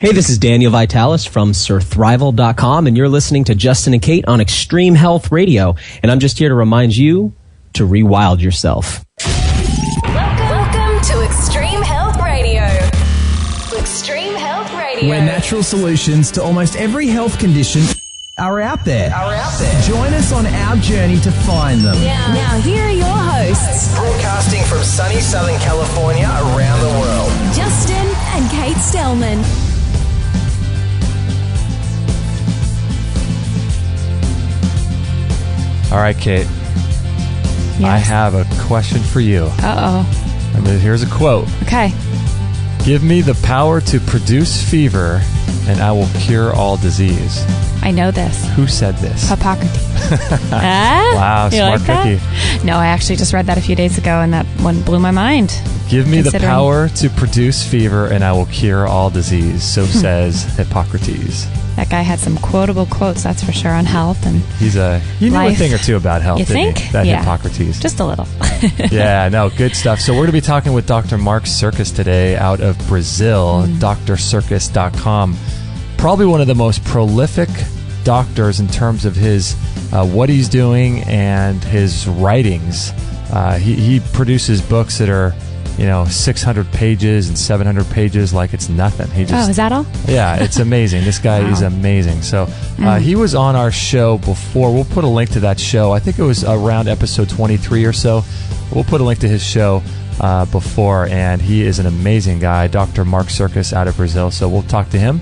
Hey, this is Daniel Vitalis from SirThrival.com, and you're listening to Justin and Kate on Extreme Health Radio. And I'm just here to remind you to rewild yourself. Welcome to Extreme Health Radio. Extreme Health Radio. Where natural solutions to almost every health condition are out there. Join us on our journey to find them. Now here are your hosts, Broadcasting from sunny Southern California around the world, Justin and Kate Stellman. All right, Kate. Yes. I have a question for you. Uh-oh. And here's a quote. Okay. Give me the power to produce fever, and I will cure all disease. I know this. Who said this? Hippocrates. Wow, You smart like that? cookie. No, I actually just read that a few days ago, and that one blew my mind. Give me the Considering- power to produce fever, and I will cure all disease. So says Hippocrates. That guy had some quotable quotes, that's for sure, on health and He knew a Life. thing or two about health, You didn't think? he? That Yeah. Hippocrates. just a little. Yeah, no, good stuff. So we're going to be talking with Dr. Mark Sircus today out of Brazil, drsircus.com. Probably one of the most prolific doctors in terms of his what he's doing and his writings. He produces books that are 600 pages and 700 pages like it's nothing. He just, Oh, is that all? yeah, it's amazing. This guy is amazing. So he was on our show before. We'll put a link to that show. I think it was around episode 23 or so. We'll put a link to his show before, and he is an amazing guy, Dr. Mark Sircus out of Brazil. So we'll talk to him.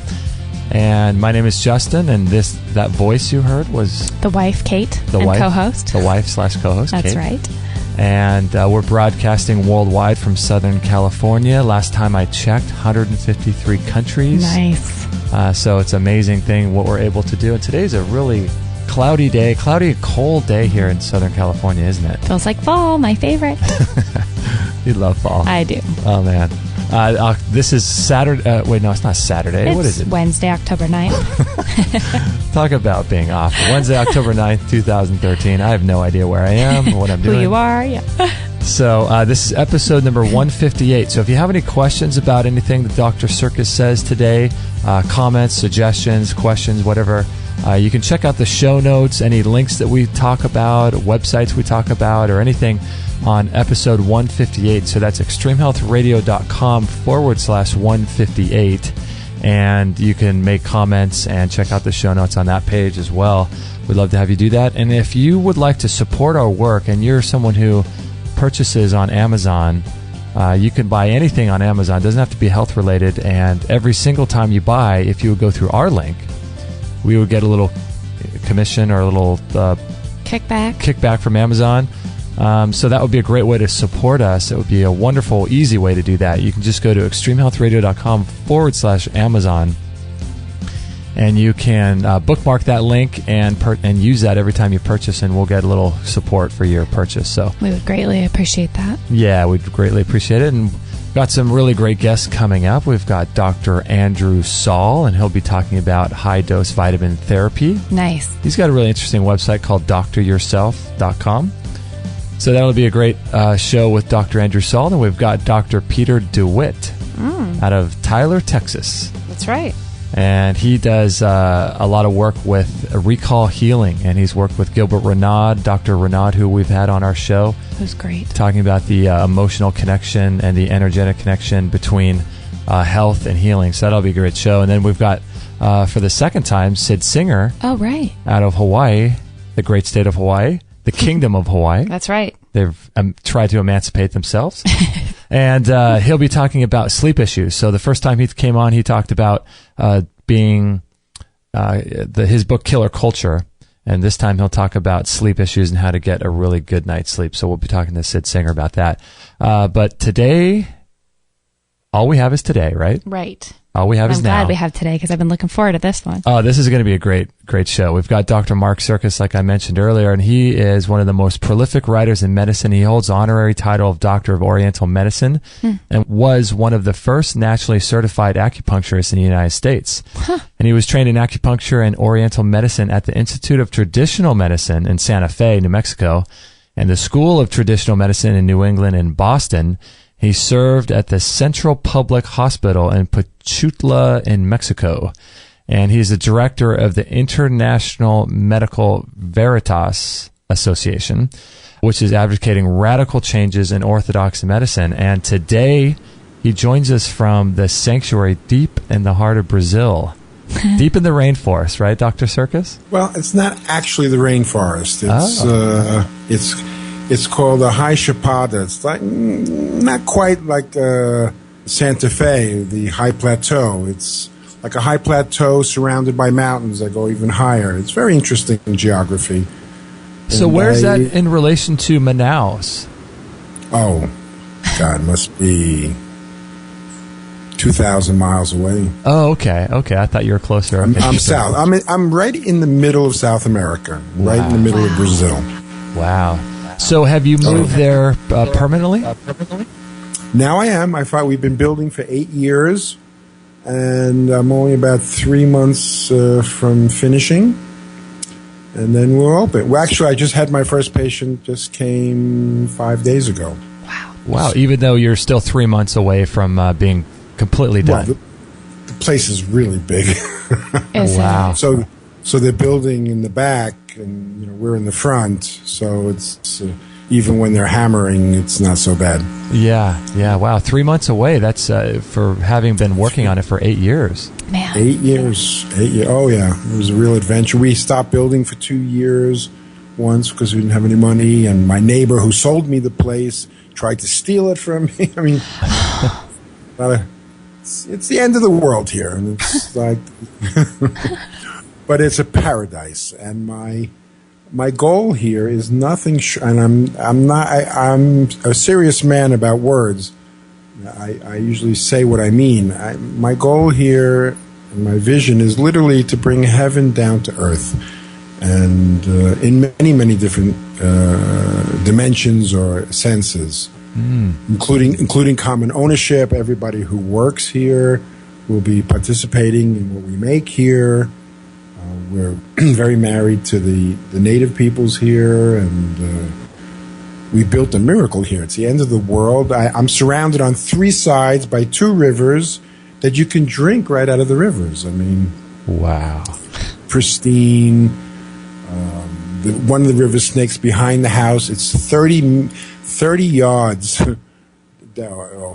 And my name is Justin, and that voice you heard was The wife, Kate, the and wife, co-host. the wife/co-host. That's Kate. right. And we're broadcasting worldwide from Southern California. Last time I checked, 153 countries. Nice. So it's an amazing thing what we're able to do. And today's a really cloudy and cold day here in Southern California, isn't it? Feels like fall, my favorite. You love fall. I do. Oh, man. This is Saturday. Wait, no, it's not Saturday. It's What is it? Wednesday, October 9th. Talk about being off. Wednesday, October 9th, 2013. I have no idea where I am or what I'm doing. Who you are, yeah. So this is episode number 158. So if you have any questions about anything that Dr. Sircus says today, comments, suggestions, questions, whatever, you can check out the show notes, any links that we talk about, websites we talk about, or anything on episode 158. So that's extremehealthradio.com/158. And you can make comments and check out the show notes on that page as well. We'd love to have you do that. And if you would like to support our work and you're someone who purchases on Amazon, you can buy anything on Amazon. It doesn't have to be health related. And every single time you buy, if you would go through our link, we would get a little commission or a little kickback from Amazon. So that would be a great way to support us. It would be a wonderful, easy way to do that. You can just go to extremehealthradio.com/Amazon, and you can bookmark that link and use that every time you purchase, and we'll get a little support for your purchase. So We would greatly appreciate that. yeah, we'd greatly appreciate it. And we've got some really great guests coming up. We've got Dr. Andrew Saul, and he'll be talking about high-dose vitamin therapy. Nice. He's got a really interesting website called dryourself.com. So that'll be a great show with Dr. Andrew Saul. And we've got Dr. Peter DeWitt out of Tyler, Texas. That's right. And he does a lot of work with recall healing. And he's worked with Gilbert Renaud, Dr. Renaud, who we've had on our show, Who's great. talking about the emotional connection and the energetic connection between health and healing. So that'll be a great show. And then we've got, for the second time, Sid Singer Oh, right. out of Hawaii, the great state of Hawaii, the kingdom of Hawaii. That's right. They've tried to emancipate themselves. And he'll be talking about sleep issues. So the first time he came on, he talked about being his book, Killer Culture. And this time he'll talk about sleep issues and how to get a really good night's sleep. So we'll be talking to Sid Singer about that. But today, all we have is today, right? Right. All we have is I'm now. glad we have today because I've been looking forward to this one. Oh, this is going to be a great show. We've got Dr. Mark Sircus, like I mentioned earlier, and he is one of the most prolific writers in medicine. He holds the honorary title of Doctor of Oriental Medicine and was one of the first nationally certified acupuncturists in the United States. And he was trained in acupuncture and Oriental medicine at the Institute of Traditional Medicine in Santa Fe, New Mexico, and the School of Traditional Medicine in New England and Boston. He served at the Central Public Hospital in Pachuca in Mexico. And he's the director of the International Medical Veritas Association, which is advocating radical changes in Orthodox medicine. And today, he joins us from the sanctuary deep in the heart of Brazil, deep in the rainforest, right, Dr. Sircus? Well, it's not actually the rainforest. It's called a high chapada. It's like not quite like Santa Fe, the high plateau. It's like a high plateau surrounded by mountains that go even higher. It's very interesting in geography. So where's that in relation to Manaus? Oh, God, must be 2,000 miles away. Oh, okay. I thought you were closer. I'm south. I'm right in the middle of South America, right in the middle of Brazil. Wow. So have you moved there permanently? Now I am. We've been building for 8 years. And I'm only about 3 months from finishing, and then we'll open. Well, actually, I just had my first patient, just came 5 days ago. Wow, even though you're still 3 months away from being completely done. Well, the place is really big. Wow. So they're building in the back, and we're in the front, so it's even when they're hammering, it's not so bad. Yeah. Wow, 3 months away. That's for having been working on it for 8 years. Man. 8 years. 8 years. Oh, yeah. It was a real adventure. We stopped building for 2 years once because we didn't have any money, and my neighbor who sold me the place tried to steal it from me. I mean, it's the end of the world here, and it's like, but it's a paradise, and my goal here is nothing, and I'm a serious man about words. I usually say what I mean. My goal here and my vision is literally to bring heaven down to earth, and in many, many different dimensions or senses, including common ownership. Everybody who works here will be participating in what we make here. We're very married to the native peoples here, and we built a miracle here. It's the end of the world. I'm surrounded on 3 sides by 2 rivers that you can drink right out of the rivers. I mean, wow, pristine. One of the river snakes behind the house. It's 30 yards,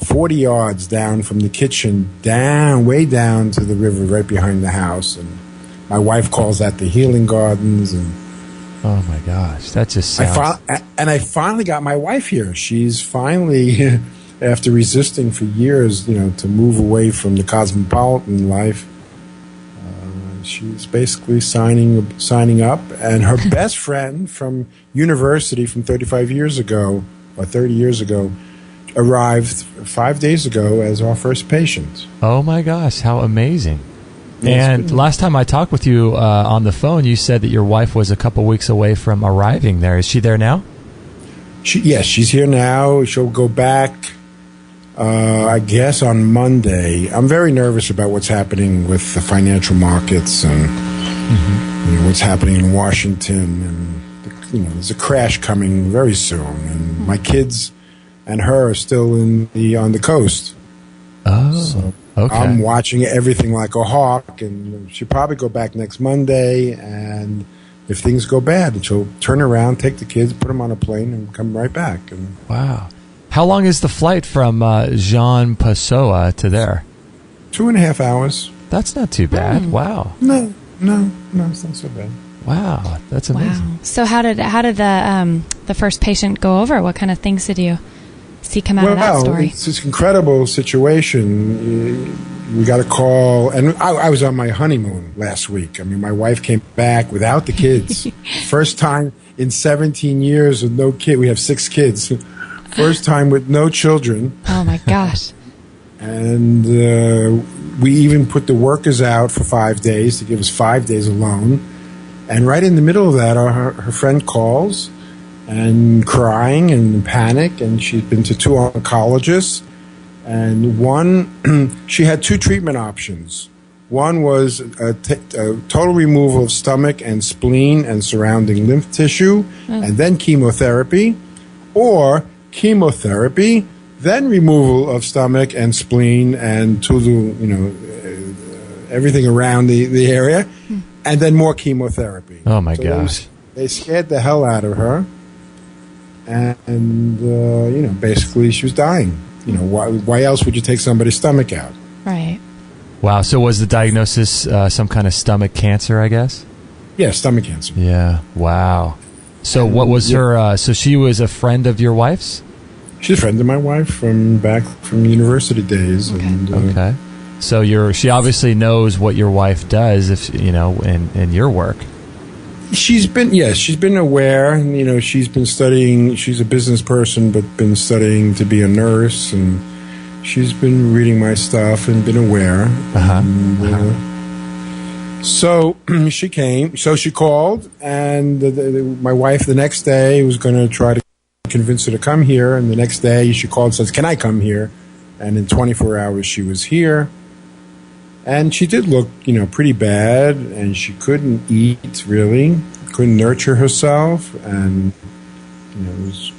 40 yards down from the kitchen, way down to the river right behind the house, and my wife calls that the healing gardens. And oh my gosh, that just sounds... I finally got my wife here. She's finally, after resisting for years, to move away from the cosmopolitan life, she's basically signing up. And her best friend from university from 35 years ago, or 30 years ago, arrived 5 days ago as our first patient. Oh my gosh, how amazing. And last time I talked with you on the phone, you said that your wife was a couple weeks away from arriving there. Is she there now? Yes, she's here now. She'll go back, I guess, on Monday. I'm very nervous about what's happening with the financial markets and what's happening in Washington. And there's a crash coming very soon. And my kids and her are still on the coast. Oh, so okay. I'm watching everything like a hawk, and she'll probably go back next Monday, and if things go bad, she'll turn around, take the kids, put them on a plane, and come right back. And wow. How long is the flight from Jean Pessoa to there? 2.5 hours. That's not too bad. Wow. No, it's not so bad. Wow, that's amazing. Wow. So how did the first patient go over? What kind of things did you see come out of that story? It's this incredible situation. We got a call, and I was on my honeymoon last week. I mean, my wife came back without the kids. First time in 17 years with no kid. We have 6 kids. First time with no children. Oh, my gosh. And we even put the workers out for 5 days to give us 5 days alone. And right in the middle of that, her friend calls and crying and in panic, and she'd been to 2 oncologists, and she had 2 treatment options. One was a total removal of stomach and spleen and surrounding lymph tissue, and then chemotherapy, or chemotherapy, then removal of stomach and spleen and everything around the area, and then more chemotherapy. Oh my gosh! They scared the hell out of her, and basically she was dying. Why else would you take somebody's stomach out? Right. Wow. So was the diagnosis some kind of stomach cancer, I guess? Yeah, stomach cancer. Yeah. Wow. So what was her? So she was a friend of your wife's? She's a friend of my wife from university days. Okay. And, Okay. So she obviously knows what your wife does, if in your work. She's been aware. She's been studying. She's a business person, but been studying to be a nurse, and she's been reading my stuff and been aware. So she came. So she called, and my wife the next day was going to try to convince her to come here. And the next day she called and says, "Can I come here?" And in 24 hours she was here. And she did look, pretty bad, and she couldn't eat, really. Couldn't nurture herself, and, it was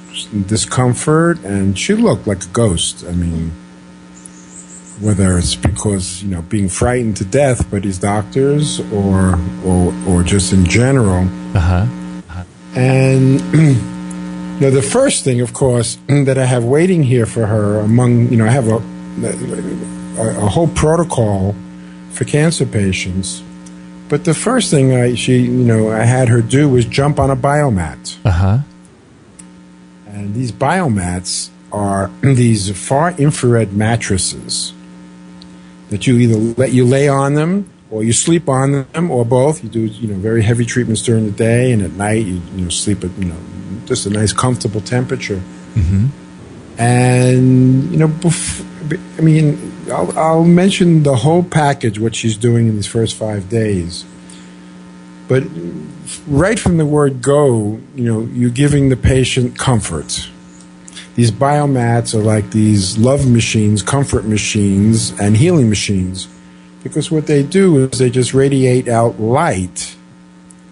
discomfort, and she looked like a ghost. I mean, whether it's because, being frightened to death by these doctors or just in general. And, the first thing, of course, that I have waiting here for her I have a whole protocol for cancer patients, but the first thing I had her do was jump on a BioMat. And these BioMats are these far infrared mattresses that you either let you lay on them or you sleep on them or both. You do very heavy treatments during the day, and at night you sleep at just a nice comfortable temperature. And I'll mention the whole package, what she's doing in these first 5 days. But right from the word go, you're giving the patient comfort. These biomats are like these love machines, comfort machines, and healing machines. Because what they do is they just radiate out light,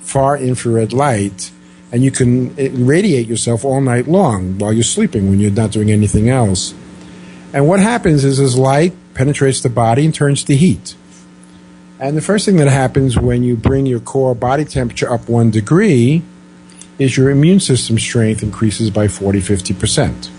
far infrared light, and you can radiate yourself all night long while you're sleeping when you're not doing anything else. And what happens is this light penetrates the body and turns to heat. And the first thing that happens when you bring your core body temperature up 1 degree is your immune system strength increases by 40-50%.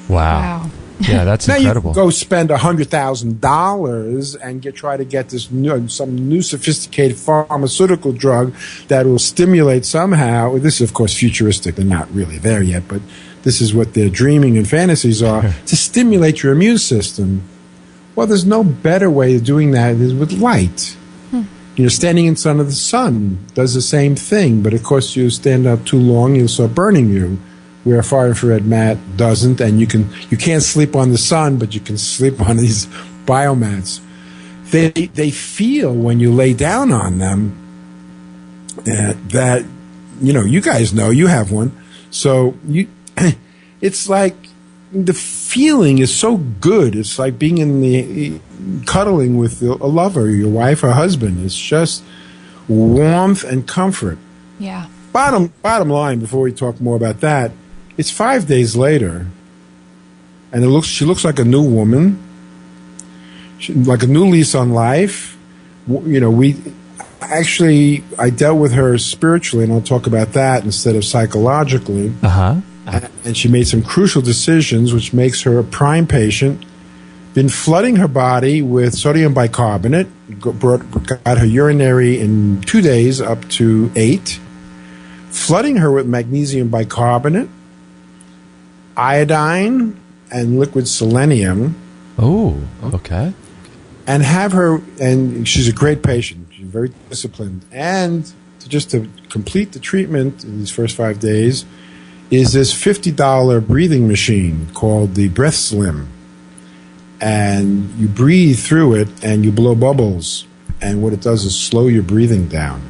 Wow. Yeah, that's now incredible. You can go spend $100,000 and try to get this some new sophisticated pharmaceutical drug that will stimulate somehow. This is, of course, futuristic. They're not really there yet, but this is what their dreaming and fantasies are, to stimulate your immune system. Well, there's no better way of doing that than with light. Standing in front of the sun does the same thing, but of course you stand up too long, you'll start burning you, where a far infrared mat doesn't, and you can't sleep on the sun, but you can sleep on these biomats. They feel when you lay down on them that, you guys know, you have one, so it's like the feeling is so good. It's like being cuddling with a lover, your wife or husband. It's just warmth and comfort. Yeah. Bottom line, before we talk more about that, it's 5 days later, and she looks like a new woman, like a new lease on life. I dealt with her spiritually, and I'll talk about that instead of psychologically. And she made some crucial decisions, which makes her a prime patient. Been flooding her body with sodium bicarbonate, got her urinary in 2 days up to 8. Flooding her with magnesium bicarbonate, iodine, and liquid selenium. Oh, okay. And have her, and she's a great patient. She's very disciplined. And to complete the treatment in these first 5 days, is this $50 breathing machine called the Breath Slim. And you breathe through it and you blow bubbles. And what it does is slow your breathing down.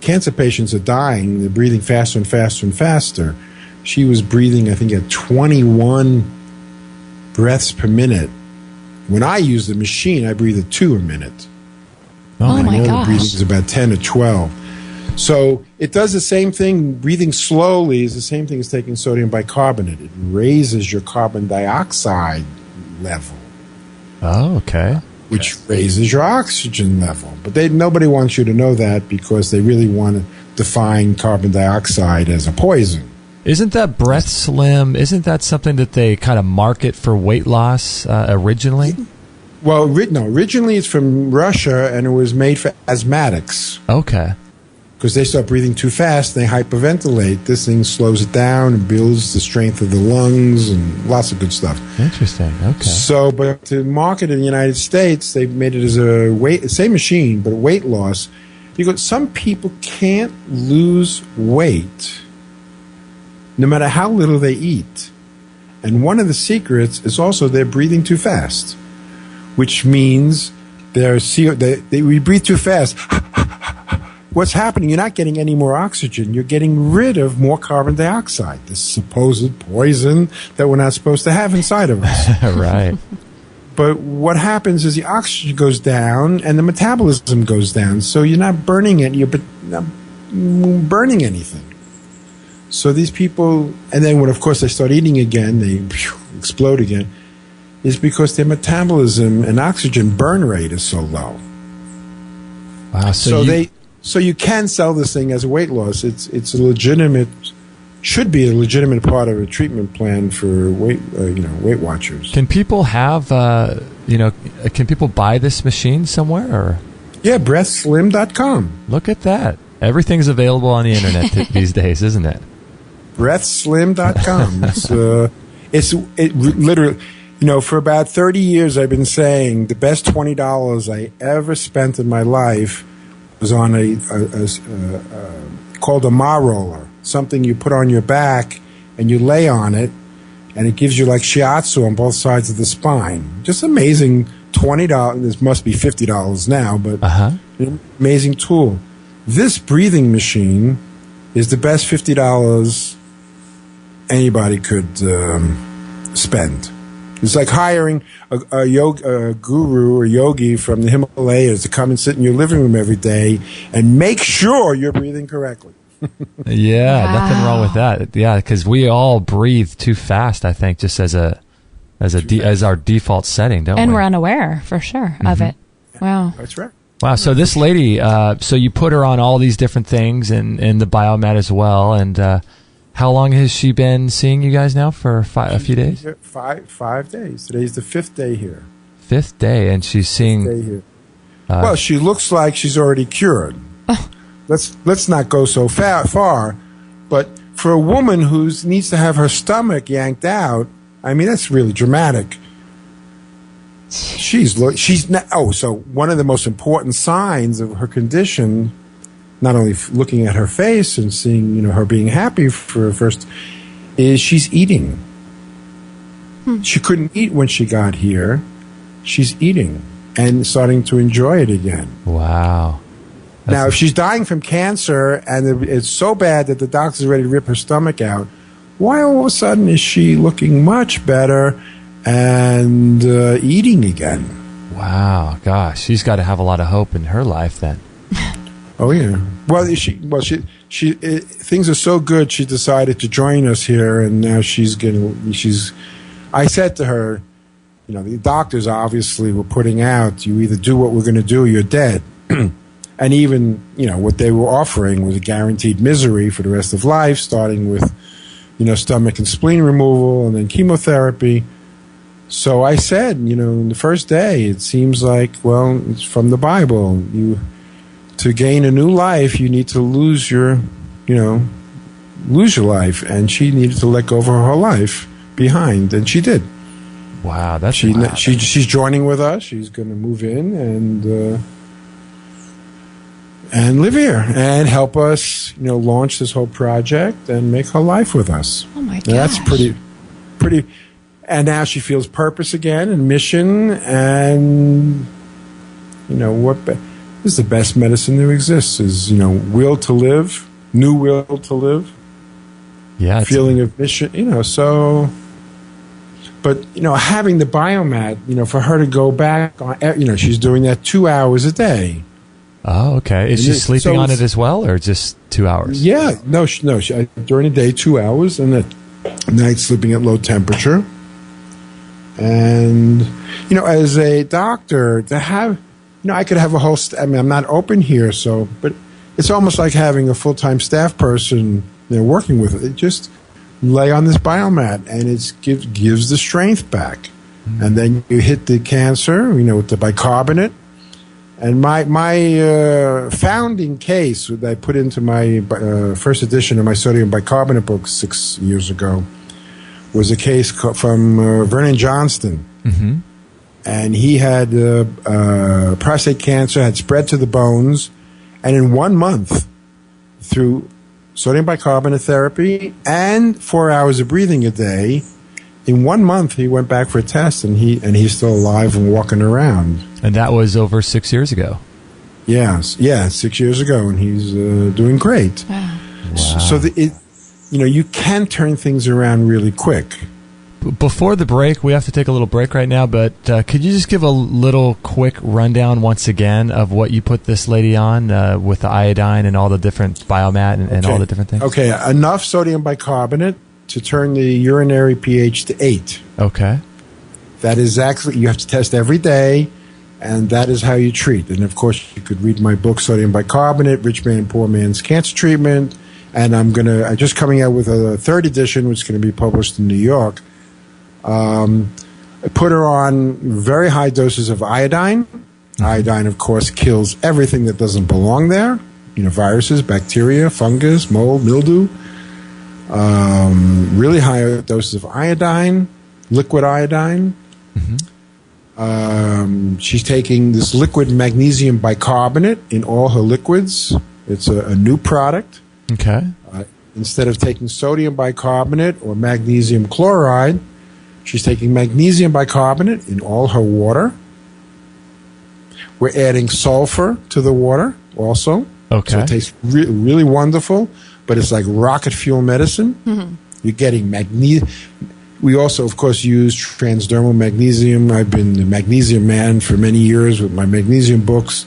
Cancer patients are dying. They're breathing faster and faster and faster. She was breathing, I think, at 21 breaths per minute. When I use the machine, I breathe at 2 a minute. Oh my gosh. Breathing is about 10 or 12. So it does the same thing. Breathing slowly is the same thing as taking sodium bicarbonate. It raises your carbon dioxide level. Oh, okay. Which raises your oxygen level. But nobody wants you to know that because they really want to define carbon dioxide as a poison. Isn't that Breath Slim? Isn't that something that they kind of market for weight loss originally? Well, originally it's from Russia, and it was made for asthmatics. Okay. Because they start breathing too fast, they hyperventilate. This thing slows it down and builds the strength of the lungs and lots of good stuff. Interesting. Okay. So, but to market in the United States, they've made it as same machine, but weight loss. Because some people can't lose weight no matter how little they eat. And one of the secrets is also they're breathing too fast, which means we breathe too fast. What's happening? You're not getting any more oxygen. You're getting rid of more carbon dioxide, this supposed poison that we're not supposed to have inside of us. Right. But what happens is the oxygen goes down and the metabolism goes down. So you're not burning it. You're not burning anything. So these people, and then when, of course, they start eating again, they explode again, is because their metabolism and oxygen burn rate is so low. Wow. So you can sell this thing as a weight loss. It's a legitimate, should be a legitimate part of a treatment plan for Weight Watchers. Can people have, can people buy this machine somewhere? Or? Yeah, breathslim.com. Look at that. Everything's available on the internet these days, isn't it? Breathslim.com. It literally, for about 30 years I've been saying the best $20 I ever spent in my life was on called a Ma roller, something you put on your back and you lay on it, and it gives you like shiatsu on both sides of the spine. Just amazing. $20. This must be $50 now, but an amazing tool. This breathing machine is the best $50 anybody could spend. It's like hiring a guru or yogi from the Himalayas to come and sit in your living room every day and make sure you're breathing correctly. Yeah, wow. Nothing wrong with that. Yeah, because we all breathe too fast, I think, just as our default setting, don't we? And we're unaware, for sure, of it. Wow. That's right. Wow, so this lady, so you put her on all these different things and the BioMat as well, and how long has she been seeing you guys now? For a few days? 5 days. Today's the 5th day here. 5th day, and she's seeing... 5th day here. Well, she looks like she's already cured. Let's not go so far, but for a woman who needs to have her stomach yanked out, I mean, that's really dramatic. So one of the most important signs of her condition, not only looking at her face and seeing, her being happy for first, is she's eating. She couldn't eat when she got here. She's eating and starting to enjoy it again. Wow. Now, if she's dying from cancer and it's so bad that the doctor's ready to rip her stomach out, why all of a sudden is she looking much better and eating again? Wow, gosh, she's got to have a lot of hope in her life then. Oh yeah. Well, things are so good. She decided to join us here, and now I said to her, the doctors obviously were putting out, you either do what we're going to do or you're dead. And even, what they were offering was a guaranteed misery for the rest of life, starting with, stomach and spleen removal and then chemotherapy. So I said, in the first day, it seems like, well, it's from the Bible. To gain a new life, you need to lose your life. And she needed to let go of her whole life behind, and she did. Wow, that's she's joining with us. She's going to move in and live here and help us, launch this whole project and make her life with us. Oh my gosh. That's pretty. And now she feels purpose again and mission, and this is the best medicine there exists. Is will to live, new will to live. Yeah, feeling of mission. So. But having the BioMat, for her to go back on, she's doing that 2 hours a day. Oh, okay. Is she sleeping on it as well, or just 2 hours? Yeah, no. During the day, 2 hours, and at night sleeping at low temperature. And as a doctor, to have, I could have a whole. I'm not open here, but it's almost like having a full-time staff person working with it. Just lay on this BioMat, and it gives the strength back. And then you hit the cancer, with the bicarbonate. And my founding case that I put into my first edition of my sodium bicarbonate book 6 years ago was a case from Vernon Johnston. Mm-hmm. And he had prostate cancer, had spread to the bones. And in 1 month, through sodium bicarbonate therapy and 4 hours of breathing a day, in 1 month, he went back for a test, and he's still alive and walking around. And that was over 6 years ago. Yes, 6 years ago, and he's doing great. Wow. So you can turn things around really quick. Before the break, we have to take a little break right now, but could you just give a little quick rundown once again of what you put this lady on with the iodine and all the different BioMat and all the different things? Okay, enough sodium bicarbonate to turn the urinary pH to 8. Okay. That is actually, you have to test every day, and that is how you treat. And, of course, you could read my book, Sodium Bicarbonate, Rich Man, Poor Man's Cancer Treatment. And I'm just coming out with a third edition, which is going to be published in New York. I put her on very high doses of iodine. Iodine, of course, kills everything that doesn't belong there. Viruses, bacteria, fungus, mold, mildew. Really high doses of iodine, liquid iodine. Mm-hmm. She's taking this liquid magnesium bicarbonate in all her liquids. It's a new product. Okay. Instead of taking sodium bicarbonate or magnesium chloride, she's taking magnesium bicarbonate in all her water. We're adding sulfur to the water also. Okay. So it tastes really wonderful, but it's like rocket fuel medicine. Mm-hmm. You're getting magnesium. We also, of course, use transdermal magnesium. I've been the magnesium man for many years with my magnesium books.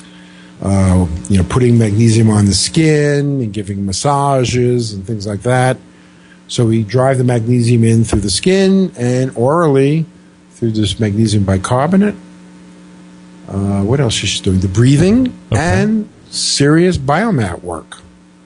Putting magnesium on the skin and giving massages and things like that. So we drive the magnesium in through the skin and orally through this magnesium bicarbonate. What else is she doing? The breathing and serious BioMat work.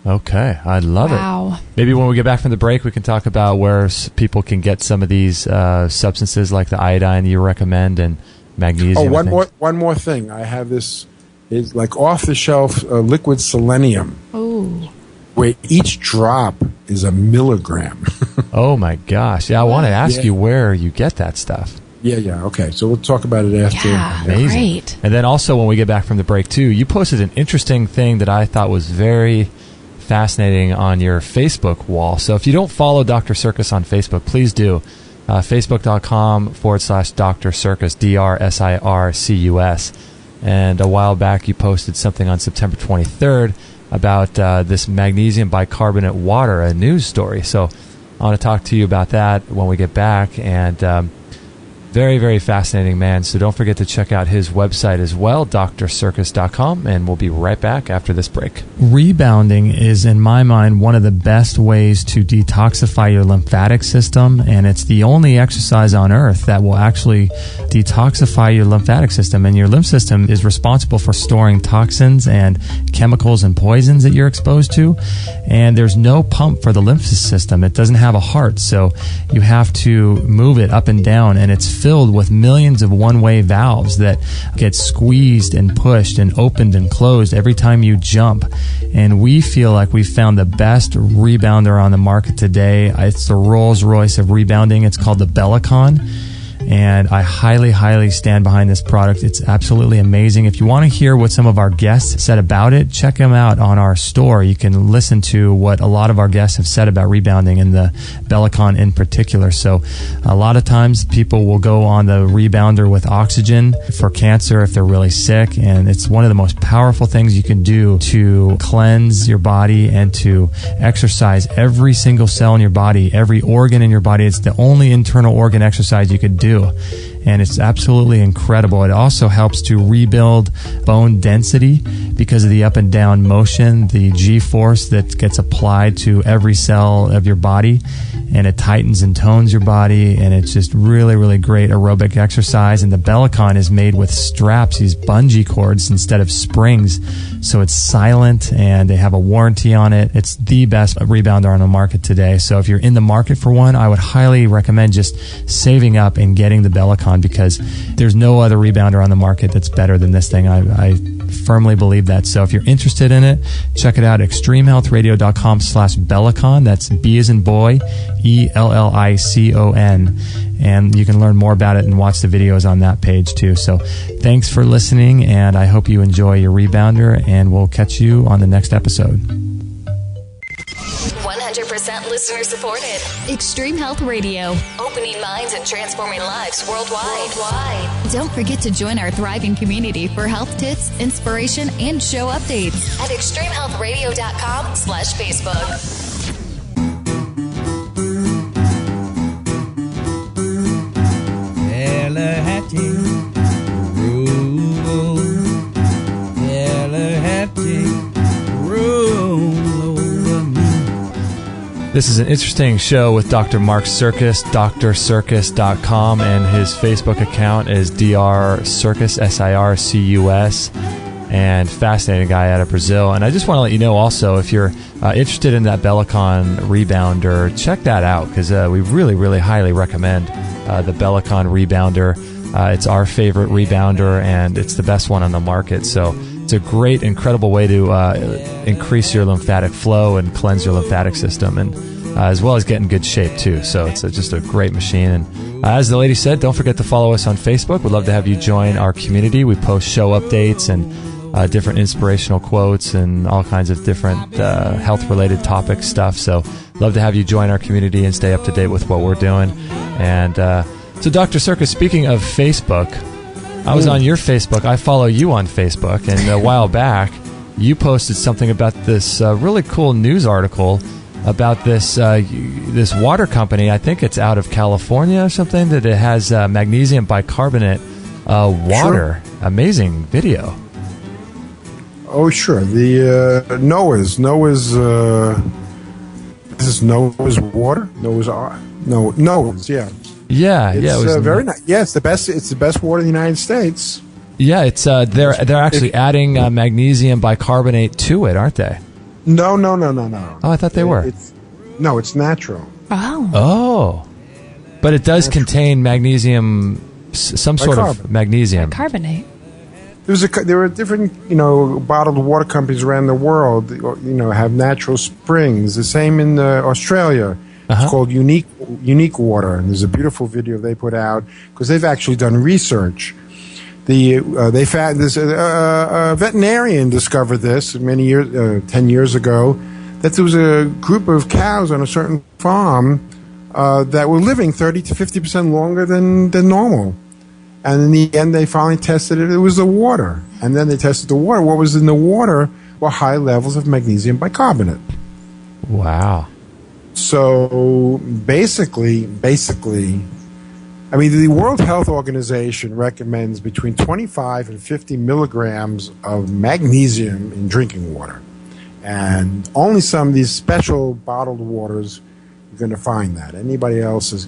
Okay, I love it. Maybe when we get back from the break, we can talk about where people can get some of these substances like the iodine you recommend and magnesium. Oh, one more thing. I have this is like off-the-shelf liquid selenium. Ooh. Where each drop is a milligram. Oh my gosh! Yeah, I want to ask you where you get that stuff. Yeah. Okay, so we'll talk about it after. Yeah, amazing. Great. And then also when we get back from the break too, you posted an interesting thing that I thought was very fascinating on your Facebook wall. So if you don't follow Dr. Sircus on Facebook, please do. Facebook.com/Dr. Sircus, DrSircus. And a while back, you posted something on September 23rd about this magnesium bicarbonate water, a news story. So I want to talk to you about that when we get back. And very, very fascinating man. So don't forget to check out his website as well, drsircus.com, and we'll be right back after this break. Rebounding is, in my mind, one of the best ways to detoxify your lymphatic system, and it's the only exercise on earth that will actually detoxify your lymphatic system. And your lymph system is responsible for storing toxins and chemicals and poisons that you're exposed to. And there's no pump for the lymph system. It doesn't have a heart, so you have to move it up and down, and it's filled with millions of one-way valves that get squeezed and pushed and opened and closed every time you jump. And we feel like we've found the best rebounder on the market today. It's the Rolls-Royce of rebounding. It's called the Bellicon. And I highly, highly stand behind this product. It's absolutely amazing. If you want to hear what some of our guests said about it, check them out on our store. You can listen to what a lot of our guests have said about rebounding and the Bellicon in particular. So a lot of times people will go on the rebounder with oxygen for cancer if they're really sick. And it's one of the most powerful things you can do to cleanse your body and to exercise every single cell in your body, every organ in your body. It's the only internal organ exercise you could do. And it's absolutely incredible. It also helps to rebuild bone density because of the up and down motion, the G-force that gets applied to every cell of your body, and it tightens and tones your body, and it's just really, really great aerobic exercise. And the Bellicon is made with straps, these bungee cords instead of springs, so it's silent, and they have a warranty on it. It's the best rebounder on the market today. So if you're in the market for one, I would highly recommend just saving up and getting the Bellicon, because there's no other rebounder on the market that's better than this thing. I firmly believe that. So if you're interested in it, check it out at extremehealthradio.com/Bellicon. That's B as in boy, ELLICON. And you can learn more about it and watch the videos on that page too. So thanks for listening, and I hope you enjoy your rebounder, and we'll catch you on the next episode. 100% listener supported. Extreme Health Radio. Opening minds and transforming lives worldwide. Don't forget to join our thriving community for health tips, inspiration, and show updates at extremehealthradio.com/Facebook. This is an interesting show with Dr. Mark Sircus, drsircus.com, and his Facebook account is drsircus, SIRCUS, and fascinating guy out of Brazil. And I just want to let you know also, if you're interested in that Bellicon rebounder, check that out, because we really, really highly recommend the Bellicon rebounder. It's our favorite rebounder, and it's the best one on the market. So it's a great, incredible way to increase your lymphatic flow and cleanse your lymphatic system, and as well as get in good shape too. So it's just a great machine. And as the lady said, don't forget to follow us on Facebook. We'd love to have you join our community. We post show updates and different inspirational quotes and all kinds of different health-related topic stuff. So love to have you join our community and stay up to date with what we're doing. And so Dr. Sircus, speaking of Facebook, I was on your Facebook. I follow you on Facebook, and a while back, you posted something about this really cool news article about this this water company. I think it's out of California or something, that it has magnesium bicarbonate water. Sure. Amazing video. Oh, sure. The Noah's. This is Noah's water. Noah's. Yeah. Yeah, it's, yeah, it was very nice. Yeah, it's the best. It's the best water in the United States. Yeah, it's they're actually adding magnesium bicarbonate to it, aren't they? No. Oh, I thought they were. It's natural. Oh, but it does contain magnesium, some sort of magnesium carbonate. There were different, bottled water companies around the world, have natural springs. The same in Australia. It's called Unique Water, and there's a beautiful video they put out, because they've actually done research. They found this. A veterinarian discovered this 10 years ago, that there was a group of cows on a certain farm that were living 30 to 50% longer than normal. And in the end, they finally tested it. It was the water. And then they tested the water. What was in the water were high levels of magnesium bicarbonate. Wow. So basically, I mean, the World Health Organization recommends between 25 and 50 milligrams of magnesium in drinking water. And only some of these special bottled waters you're going to find that. Anybody else is...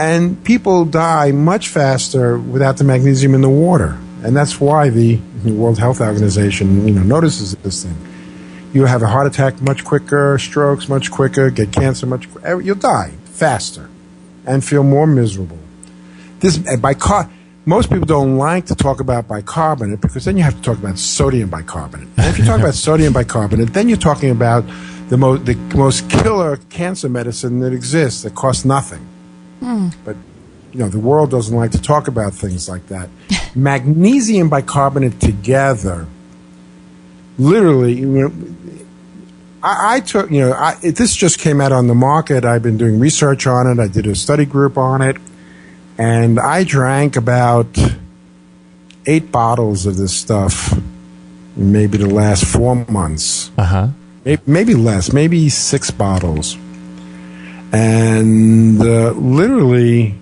And people die much faster without the magnesium in the water. And that's why the World Health Organization, notices this thing. You have a heart attack much quicker, strokes much quicker, get cancer much quicker. You'll die faster and feel more miserable. Most people don't like to talk about bicarbonate, because then you have to talk about sodium bicarbonate. And if you talk about sodium bicarbonate, then you're talking about the most killer cancer medicine that exists that costs nothing. But the world doesn't like to talk about things like that. Magnesium bicarbonate together, literally, I took, this just came out on the market. I've been doing research on it. I did a study group on it, and I drank about 8 bottles of this stuff, maybe the last 4 months. Maybe less, maybe 6 bottles. And literally,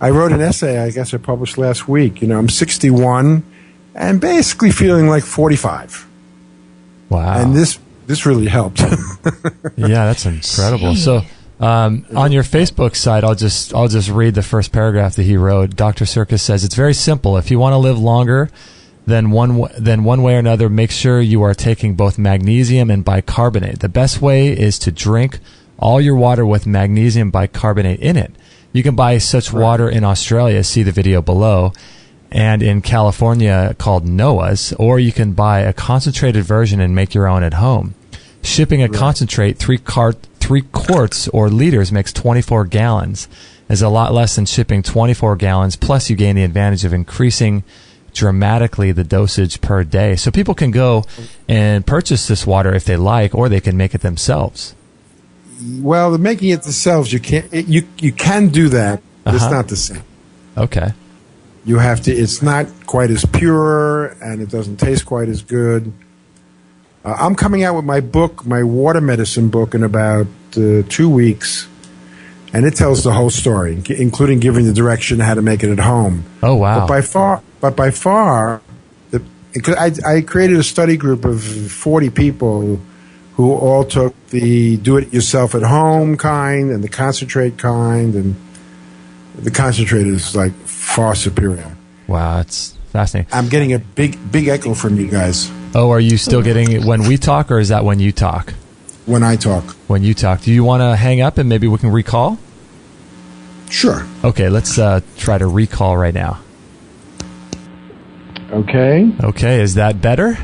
I wrote an essay, I guess I published last week. I'm 61, and basically feeling like 45. Wow. And this really helped. Yeah, that's incredible. So on your Facebook site, I'll just read the first paragraph that he wrote. Dr. Sircus says, it's very simple. If you want to live longer than one way or another, make sure you are taking both magnesium and bicarbonate. The best way is to drink all your water with magnesium bicarbonate in it. You can buy such water in Australia, see the video below, and in California called NOAA's, or you can buy a concentrated version and make your own at home. Shipping a concentrate 3 quarts or liters makes 24 gallons. Is a lot less than shipping 24 gallons, plus you gain the advantage of increasing dramatically the dosage per day. So people can go and purchase this water if they like, or they can make it themselves. Well, the making it themselves, you can do that. But it's not the same. Okay. You have to. It's not quite as pure, and it doesn't taste quite as good. I'm coming out with my book, my water medicine book, in about 2 weeks, and it tells the whole story, including giving the direction how to make it at home. Oh wow! But by far, because I created a study group of 40 people who all took the do-it-yourself-at-home kind and the concentrate kind, and the concentrate is like far superior. Wow, that's fascinating. I'm getting a big echo from you guys. Oh, are you still getting it when we talk, or is that when you talk? When I talk. When you talk. Do you want to hang up and maybe we can recall? Sure. Okay, let's try to recall right now. Okay. Okay, is that better?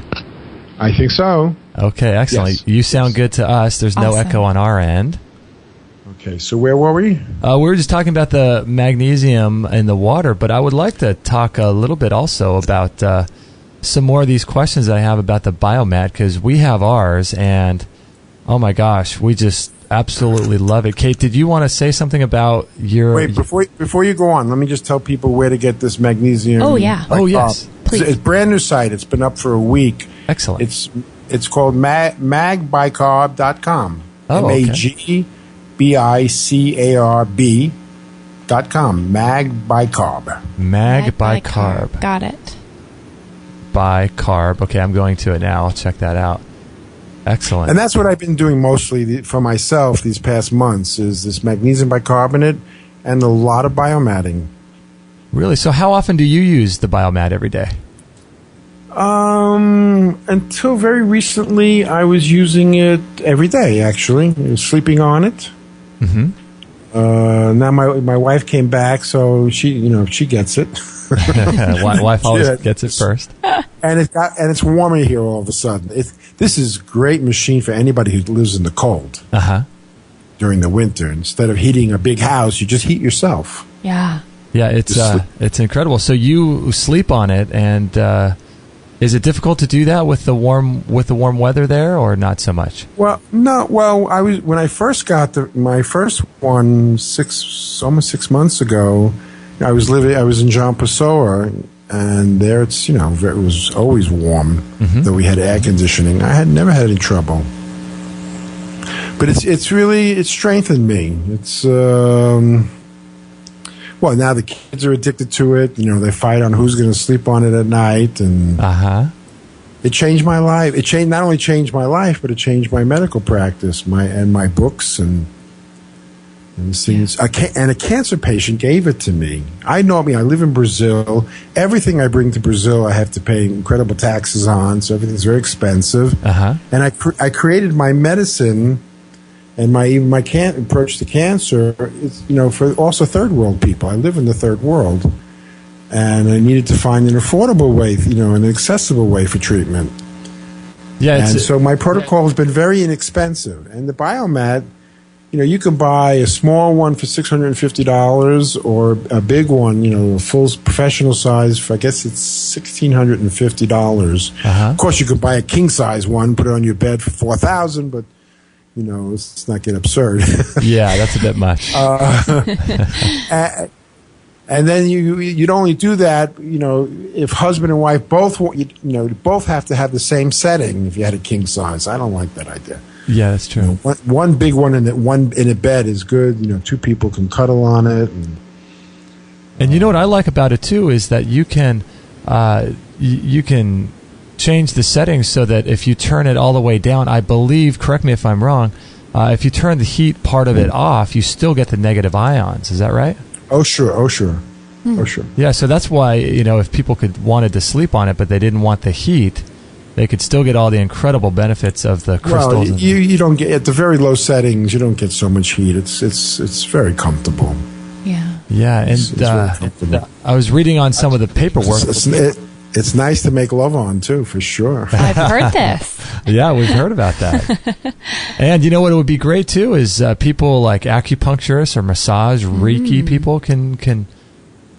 I think so. Okay, excellent. Yes. You sound good to us. There's no Awesome. echo on our end. Okay, so where were we? We were just talking about the magnesium in the water, but I would like to talk a little bit also about some more of these questions I have about the BioMat, because we have ours, and oh my gosh, we just absolutely love it. Kate, did you want to say something about your... Wait, before you go on, let me just tell people where to get this magnesium. Oh, yeah. Oh, yes. Please. It's a brand new site. It's been up for a week. Excellent. It's called magbicarb.com. Oh, okay. magbicarb.com. Magbicarb. Magbicarb. Got it. Bicarb. Okay, I'm going to it now. I'll check that out. Excellent. And that's what I've been doing mostly for myself these past months, is this magnesium bicarbonate and a lot of biomatting. Really? So how often do you use the BioMat every day? Until very recently, I was using it every day, actually. I was sleeping on it. Mm-hmm. Now my wife came back, so she gets it. Wife always gets it first. And it's warmer here all of a sudden. This is a great machine for anybody who lives in the cold during the winter. Instead of heating a big house, you just heat yourself. Yeah. Yeah, it's incredible. So you sleep on it, and is it difficult to do that with the warm weather there, or not so much? Well, no. Well, when I first got my first one almost 6 months ago. I was in Jean Pessoa, and there it was always warm, though we had air conditioning. I had never had any trouble. But it's really strengthened me. It's well, now the kids are addicted to it. They fight on who's going to sleep on it at night, and it changed my life. It not only changed my life, but it changed my medical practice, my books and things. And a cancer patient gave it to me. I live in Brazil. Everything I bring to Brazil, I have to pay incredible taxes on, so everything's very expensive. And I created my medicine and my approach to cancer. It's, for also third world people. I live in the third world, and I needed to find an affordable way, an accessible way for treatment. Yeah, so my protocol has been very inexpensive, and the BioMat. You can buy a small one for $650 or a big one, a full professional size for, I guess it's $1,650. Of course, you could buy a king size one, put it on your bed for $4,000, but let's not get absurd. Yeah, that's a bit much. And then you'd only do that, if husband and wife both both have to have the same setting. If you had a king size, I don't like that idea. Yeah, that's true. One big one in a bed is good. 2 people can cuddle on it. And you know what I like about it too is that you can you can change the settings so that if you turn it all the way down, I believe, correct me if I'm wrong, if you turn the heat part of it off, you still get the negative ions. Is that right? Oh, sure. Oh, sure. Yeah, so that's why, if people wanted to sleep on it, but they didn't want the heat, they could still get all the incredible benefits of the crystals. Well, you don't get, at the very low settings, you don't get so much heat. It's very comfortable. Yeah. Yeah, and It's very comfortable. I was reading on some of the paperwork. It's nice to make love on, too, for sure. I've heard this. Yeah, we've heard about that. And you know what would be great, too, is people like acupuncturists or massage, Reiki people can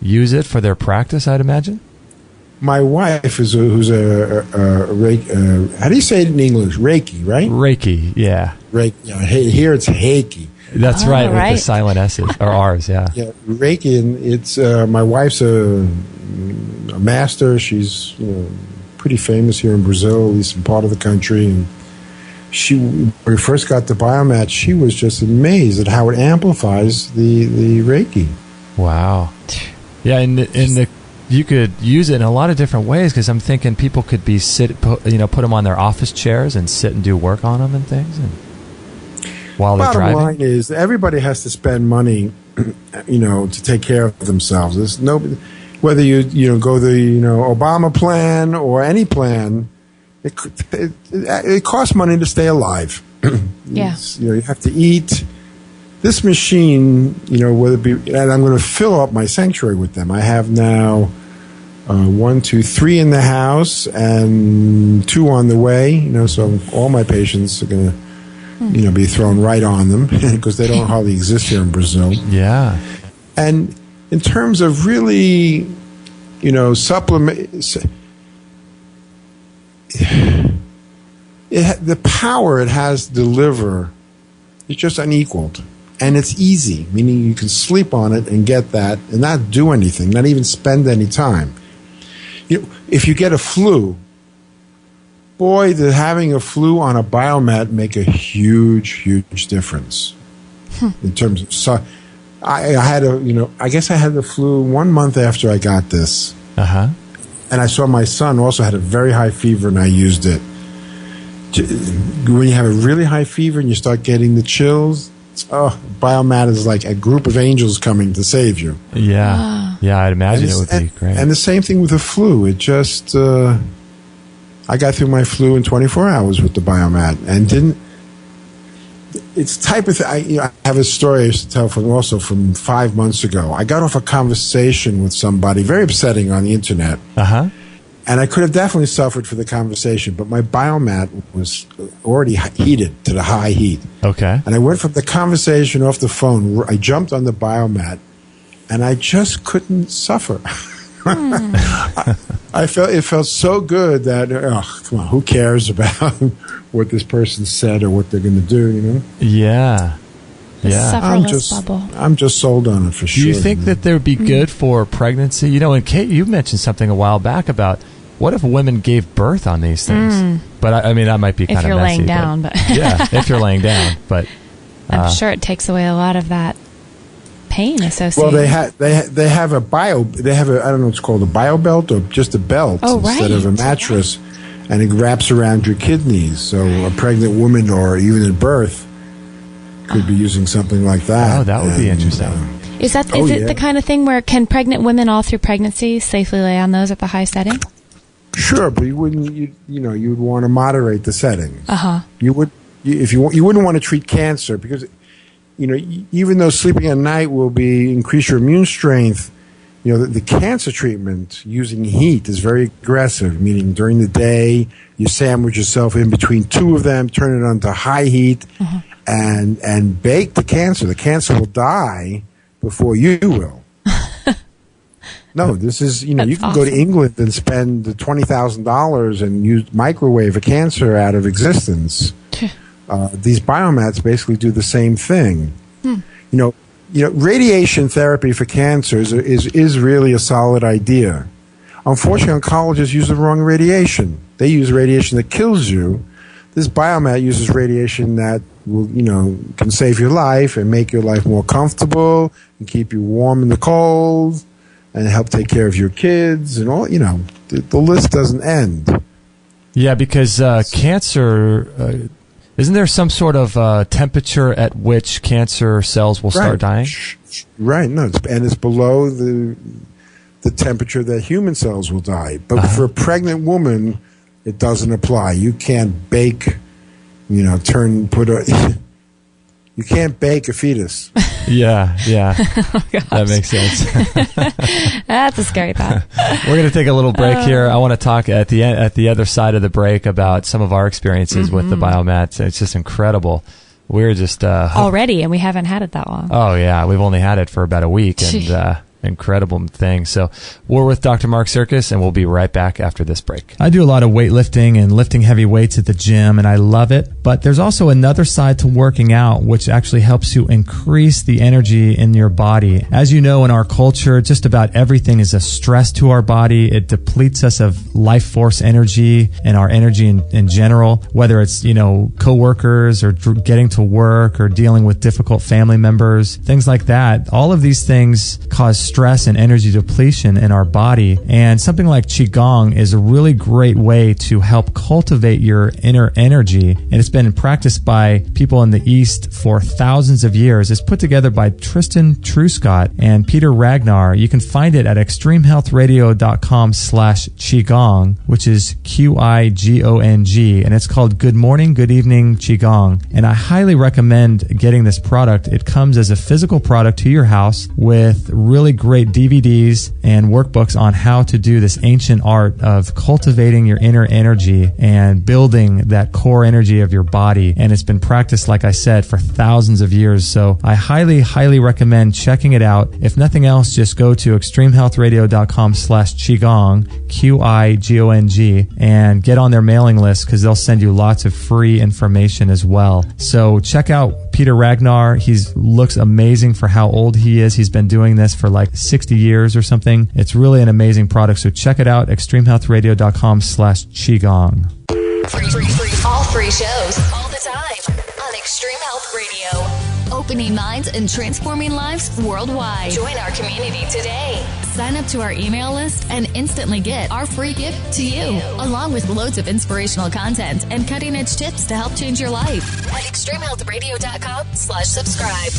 use it for their practice, I'd imagine. My wife who's a Reiki, how do you say it in English? Reiki, right? Reiki, yeah. Reiki. Yeah, here it's Heiki. That's right, with the silent S's, or R's, yeah. Yeah, Reiki, and it's, my wife's a master. She's pretty famous here in Brazil, at least in part of the country. And when we first got the BioMat, she was just amazed at how it amplifies the Reiki. Wow. Yeah, and you could use it in a lot of different ways, because I'm thinking people could be put them on their office chairs and sit and do work on them and things, and while they're driving. Bottom line is, everybody has to spend money, to take care of themselves. There's nobody, whether you go the Obama plan or any plan, it costs money to stay alive. Yeah. You have to eat. This machine, whether it be, and I'm going to fill up my sanctuary with them. I have now 1, 2, 3 in the house and 2 on the way. So all my patients are going to, be thrown right on them because they don't hardly exist here in Brazil. Yeah. And in terms of really, supplement, the power it has to deliver is just unequaled. And it's easy, meaning you can sleep on it and get that and not do anything, not even spend any time. If you get a flu, boy, having a flu on a BioMat make a huge, huge difference in terms of. So, I had I guess I had the flu 1 month after I got this, and I saw my son also had a very high fever, and I used it. When you have a really high fever and you start getting the chills, BioMat is like a group of angels coming to save you. Yeah, yeah, I'd imagine it would be great. And the same thing with the flu. It just. I got through my flu in 24 hours with the BioMat and didn't. It's type of thing. I have a story I used to tell from 5 months ago. I got off a conversation with somebody very upsetting on the internet, and I could have definitely suffered for the conversation, but my BioMat was already heated to the high heat. Okay, and I went from the conversation off the phone. I jumped on the BioMat, and I just couldn't suffer. It felt so good that come on, who cares about what this person said or what they're going to do? Yeah, I'm just sold on it for sure. Do you think that they would be good for pregnancy? And Kate, you mentioned something a while back about what if women gave birth on these things? But I mean, that might be kind of messy. If you're laying down, but yeah, if you're laying down, but I'm sure it takes away a lot of that pain associated. Well, they have a I don't know, it's called a bio belt or just a belt instead of a mattress, and it wraps around your kidneys. So a pregnant woman or even at birth could be using something like that. Oh, that would be interesting. Is it the kind of thing where can pregnant women all through pregnancy safely lay on those at the high setting? Sure, but you wouldn't. You would want to moderate the settings. You wouldn't want to treat cancer because. Even though sleeping at night will increase your immune strength, the cancer treatment using heat is very aggressive, meaning during the day, you sandwich yourself in between 2 of them, turn it on to high heat, and bake the cancer. The cancer will die before you will. No, this is, you can awesome. Go to England and spend $20,000 and use microwave a cancer out of existence. These BioMats basically do the same thing. Radiation therapy for cancer is really a solid idea. Unfortunately, oncologists use the wrong radiation. They use radiation that kills you. This BioMat uses radiation that will, can save your life and make your life more comfortable and keep you warm in the cold and help take care of your kids and all, the list doesn't end. Yeah, because cancer, isn't there some sort of temperature at which cancer cells will start dying? Right. No, it's below the temperature that human cells will die. But for a pregnant woman, it doesn't apply. You can't bake, you can't bake a fetus. Yeah. Oh, That makes sense. That's a scary thought. We're going to take a little break here. I want to talk at the other side of the break about some of our experiences with the BioMat. It's just incredible. We're just already, and we haven't had it that long. Oh yeah, we've only had it for about a week, and incredible thing. So we're with Dr. Mark Sircus, and we'll be right back after this break. I do a lot of weightlifting and lifting heavy weights at the gym, and I love it. But there's also another side to working out, which actually helps you increase the energy in your body. As you know, in our culture, just about everything is a stress to our body. It depletes us of life force energy and our energy in general, whether it's, coworkers or getting to work or dealing with difficult family members, things like that. All of these things cause stress and energy depletion in our body. And something like Qigong is a really great way to help cultivate your inner energy. And it's been practiced by people in the East for thousands of years. It's put together by Tristan Truscott and Peter Ragnar. You can find it at extremehealthradio.com/Qigong, which is Qigong. And it's called Good Morning, Good Evening Qigong. And I highly recommend getting this product. It comes as a physical product to your house with really great DVDs and workbooks on how to do this ancient art of cultivating your inner energy and building that core energy of your body. And it's been practiced, like I said, for thousands of years. So I highly, highly recommend checking it out. If nothing else, just go to extremehealthradio.com/Qigong, Qigong, and get on their mailing list because they'll send you lots of free information as well. So check out Peter Ragnar. He looks amazing for how old he is. He's been doing this for like 60 years or something. It's really an amazing product. So check it out, extremehealthradio.com/Qigong. All free shows, all the time on Extreme Health Radio. Opening minds and transforming lives worldwide. Join our community today. Sign up to our email list and instantly get our free gift to you, along with loads of inspirational content and cutting-edge tips to help change your life at extremehealthradio.com/subscribe.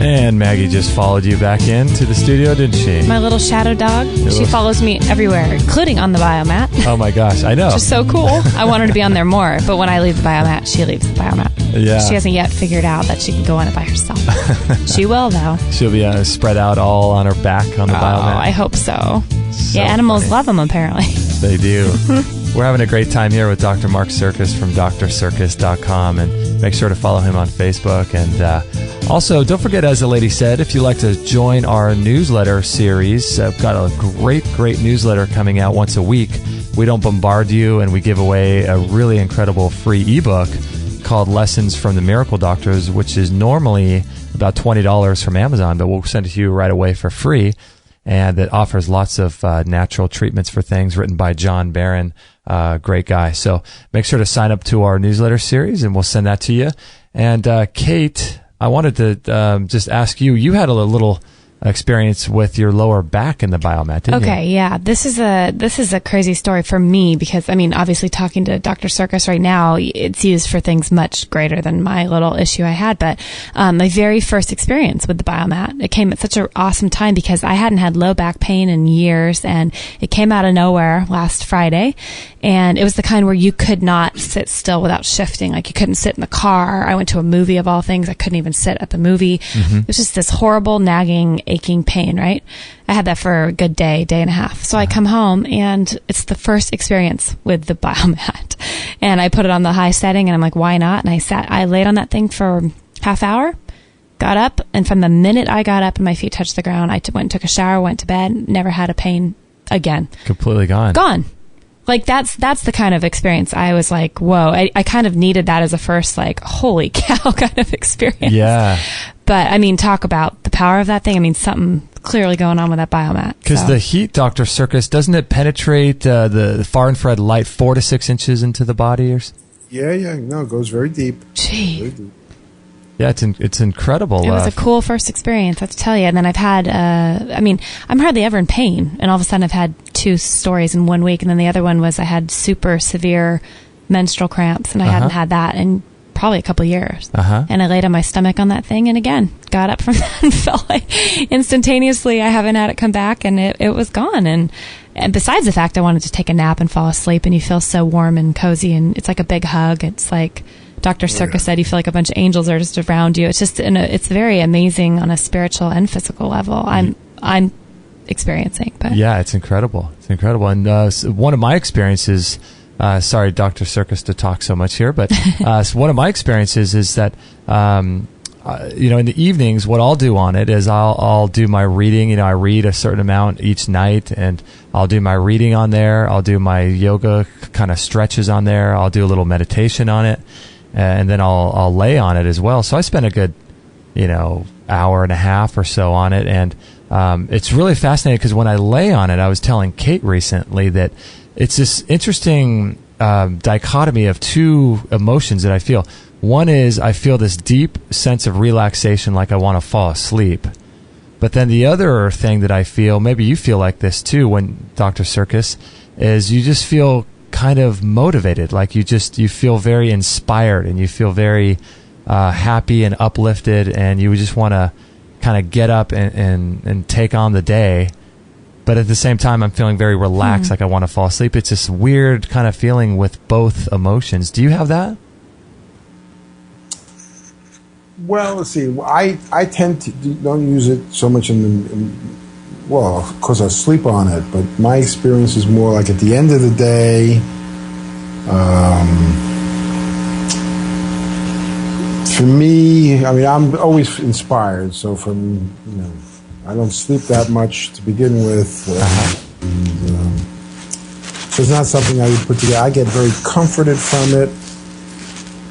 And Maggie just followed you back into the studio, didn't she? My little shadow dog. She follows me everywhere, including on the BioMat. Oh my gosh, I know. Which is so cool. I want her to be on there more, but when I leave the BioMat, she leaves the BioMat. Yeah. She hasn't yet figured out that she can go on it by herself. She will, though. She'll be spread out all on her back on the BioMat. I hope so. Yeah, animals love them, apparently. They do. We're having a great time here with Dr. Mark Sircus from drsircus.com, and make sure to follow him on Facebook. And also, don't forget, as the lady said, if you'd like to join our newsletter series, I've got a great newsletter coming out once a week. We don't bombard you, and we give away a really incredible free ebook called Lessons from the Miracle Doctors, which is normally about $20 from Amazon, but we'll send it to you right away for free. And it offers lots of natural treatments for things, written by John Barron, great guy. So make sure to sign up to our newsletter series, and we'll send that to you. And Kate, I wanted to just ask you, you had a little experience with your lower back in the BioMat, didn't you? Okay, yeah. This is a crazy story for me because, I mean, obviously talking to Dr. Sircus right now, it's used for things much greater than my little issue I had. But my very first experience with the BioMat, it came at such an awesome time because I hadn't had low back pain in years, and it came out of nowhere last Friday. And it was the kind where you could not sit still without shifting. Like, you couldn't sit in the car. I went to a movie, of all things. I couldn't even sit at the movie. Mm-hmm. It was just this horrible, nagging, aching pain, right? I had that for a good day and a half. So I come home, and it's the first experience with the BioMat. And I put it on the high setting, and I'm like, why not? And I laid on that thing for half hour, got up, and from the minute I got up and my feet touched the ground, I went and took a shower, went to bed, never had a pain again. Completely gone. Gone. Like, that's the kind of experience I was like, whoa. I kind of needed that as a first, like, holy cow kind of experience. Yeah. But, I mean, talk about the power of that thing. I mean, something clearly going on with that BioMat. Because the heat, Dr. Sircus, doesn't it penetrate the far infrared light 4 to 6 inches into the body? Yeah. No, it goes very deep. Gee. Very deep. Yeah, it's incredible. It was a cool first experience, I have to tell you. And then I've had, I'm hardly ever in pain. And all of a sudden I've had 2 stories in 1 week. And then the other one was I had super severe menstrual cramps. And I hadn't had that in probably a couple years. And I laid on my stomach on that thing and again, got up from that and felt like instantaneously I haven't had it come back and it was gone. And besides the fact I wanted to take a nap and fall asleep and you feel so warm and cozy and it's like a big hug. It's like Dr. Sircus said, you feel like a bunch of angels are just around you. It's just, it's very amazing on a spiritual and physical level. I'm experiencing. But yeah, it's incredible. It's incredible. And so one of my experiences, sorry, Dr. Sircus, to talk so much here, but so one of my experiences is that, in the evenings, what I'll do on it is I'll do my reading. I read a certain amount each night, and I'll do my reading on there. I'll do my yoga kind of stretches on there. I'll do a little meditation on it. And then I'll lay on it as well. So I spent a good, hour and a half or so on it. And it's really fascinating because when I lay on it, I was telling Kate recently that it's this interesting dichotomy of 2 emotions that I feel. One is I feel this deep sense of relaxation, like I want to fall asleep. But then the other thing that I feel, maybe you feel like this too, when Dr. Sircus, is you just feel kind of motivated, like you feel very inspired and you feel very happy and uplifted, and you just want to kind of get up and take on the day. But at the same time, I'm feeling very relaxed, like I want to fall asleep. It's this weird kind of feeling with both emotions. Do you have that? Well, let's see. I tend to don't use it so much because I sleep on it, but my experience is more like at the end of the day, for me, I'm always inspired, so I don't sleep that much to begin with, so it's not something I would put together. I get very comforted from it.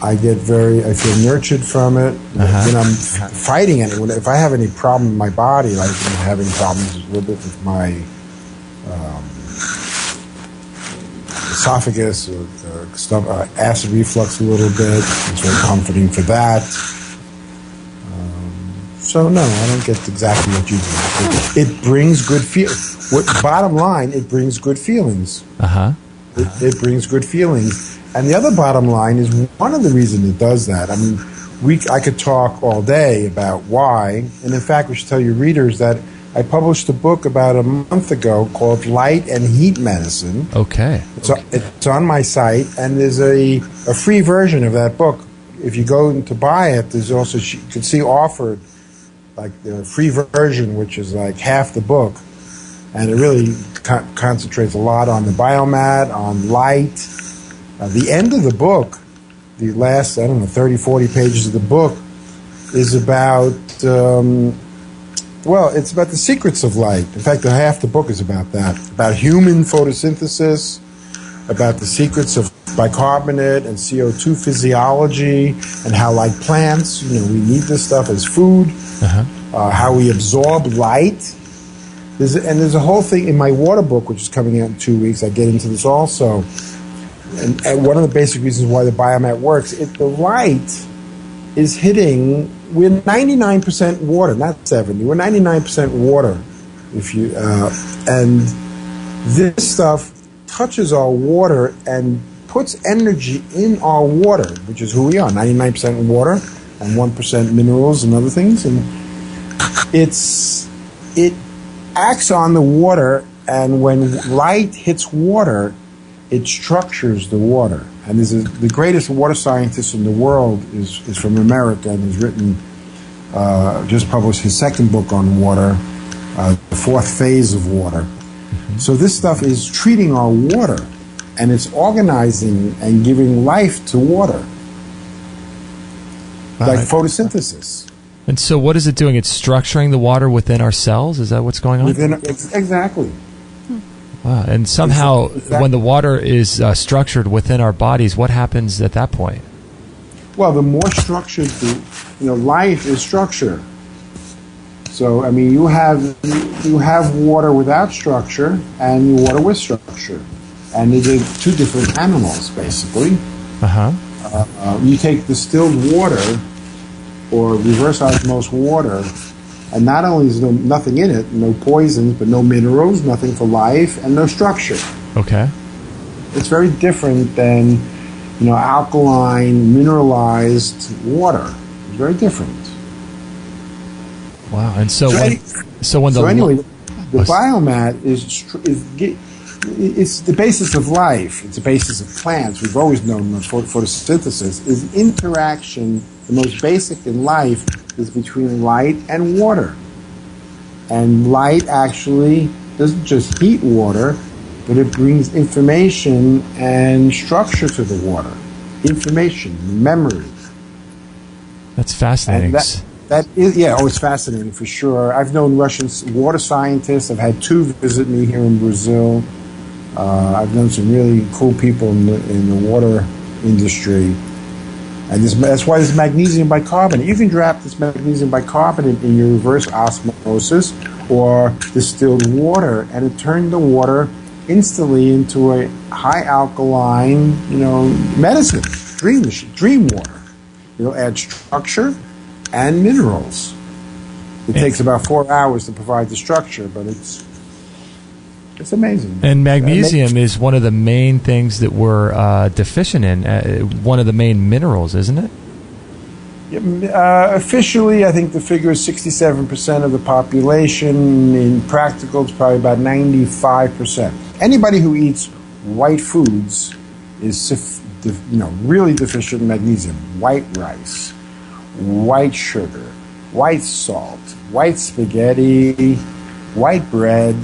I feel nurtured from it. When I'm fighting it, if I have any problem in my body, like I'm having problems a little bit with my esophagus or acid reflux a little bit, it's very comforting for that. So no, I don't get exactly what you do. It brings good bottom line, it brings good feelings. It brings good feelings. And the other bottom line is one of the reasons it does that. I could talk all day about why. And in fact, we should tell your readers that I published a book about a month ago called Light and Heat Medicine. Okay. It's on my site, and there's a free version of that book. If you go to buy it, there's also, you can see offered like the free version, which is like half the book. And it really concentrates a lot on the BioMat, on light. The end of the book, the last, 30, 40 pages of the book, is about, it's about the secrets of light. In fact, half the book is about that, about human photosynthesis, about the secrets of bicarbonate and CO2 physiology, and how, like plants, we need this stuff as food, how we absorb light. There's a whole thing in my water book, which is coming out in 2 weeks. I get into this also. And one of the basic reasons why the BioMat works, the light is hitting, we're 99% water, not 70, we're 99% water. And this stuff touches our water and puts energy in our water, which is who we are, 99% water and 1% minerals and other things. And it acts on the water, and when light hits water, it structures the water. And the greatest water scientist in the world is from America, and has written, just published his second book on water, The Fourth Phase of Water. So this stuff is treating our water, and it's organizing and giving life to water, like photosynthesis. And so what is it doing? It's structuring the water within our cells? Is that what's going on? Exactly. Wow. And somehow, when the water is structured within our bodies, what happens at that point? Well, the more structured life is structure. So, I mean, you have water without structure and water with structure. And they're two different animals, basically. You take distilled water or reverse osmosis water, and not only is there nothing in it, no poisons, but no minerals, nothing for life, and no structure. Okay. It's very different than, alkaline, mineralized water. It's very different. Wow. And so anyway, the BioMat it's the basis of life. It's the basis of plants. We've always known that photosynthesis is interaction. The most basic in life is between light and water. And light actually doesn't just heat water, but it brings information and structure to the water. Information, memory. That's fascinating. It's fascinating for sure. I've known Russian water scientists. I've had two visit me here in Brazil. I've known some really cool people in the water industry. And that's why this magnesium bicarbonate. You can drop this magnesium bicarbonate in your reverse osmosis or distilled water, and it turned the water instantly into a high alkaline, medicine, dream water. It'll add structure and minerals. It takes about 4 hours to provide the structure, but it's amazing. And magnesium is one of the main things that we're deficient in, one of the main minerals, isn't it? Officially, I think the figure is 67% of the population. In practical, it's probably about 95%. Anybody who eats white foods is really deficient in magnesium. White rice, white sugar, white salt, white spaghetti, white bread,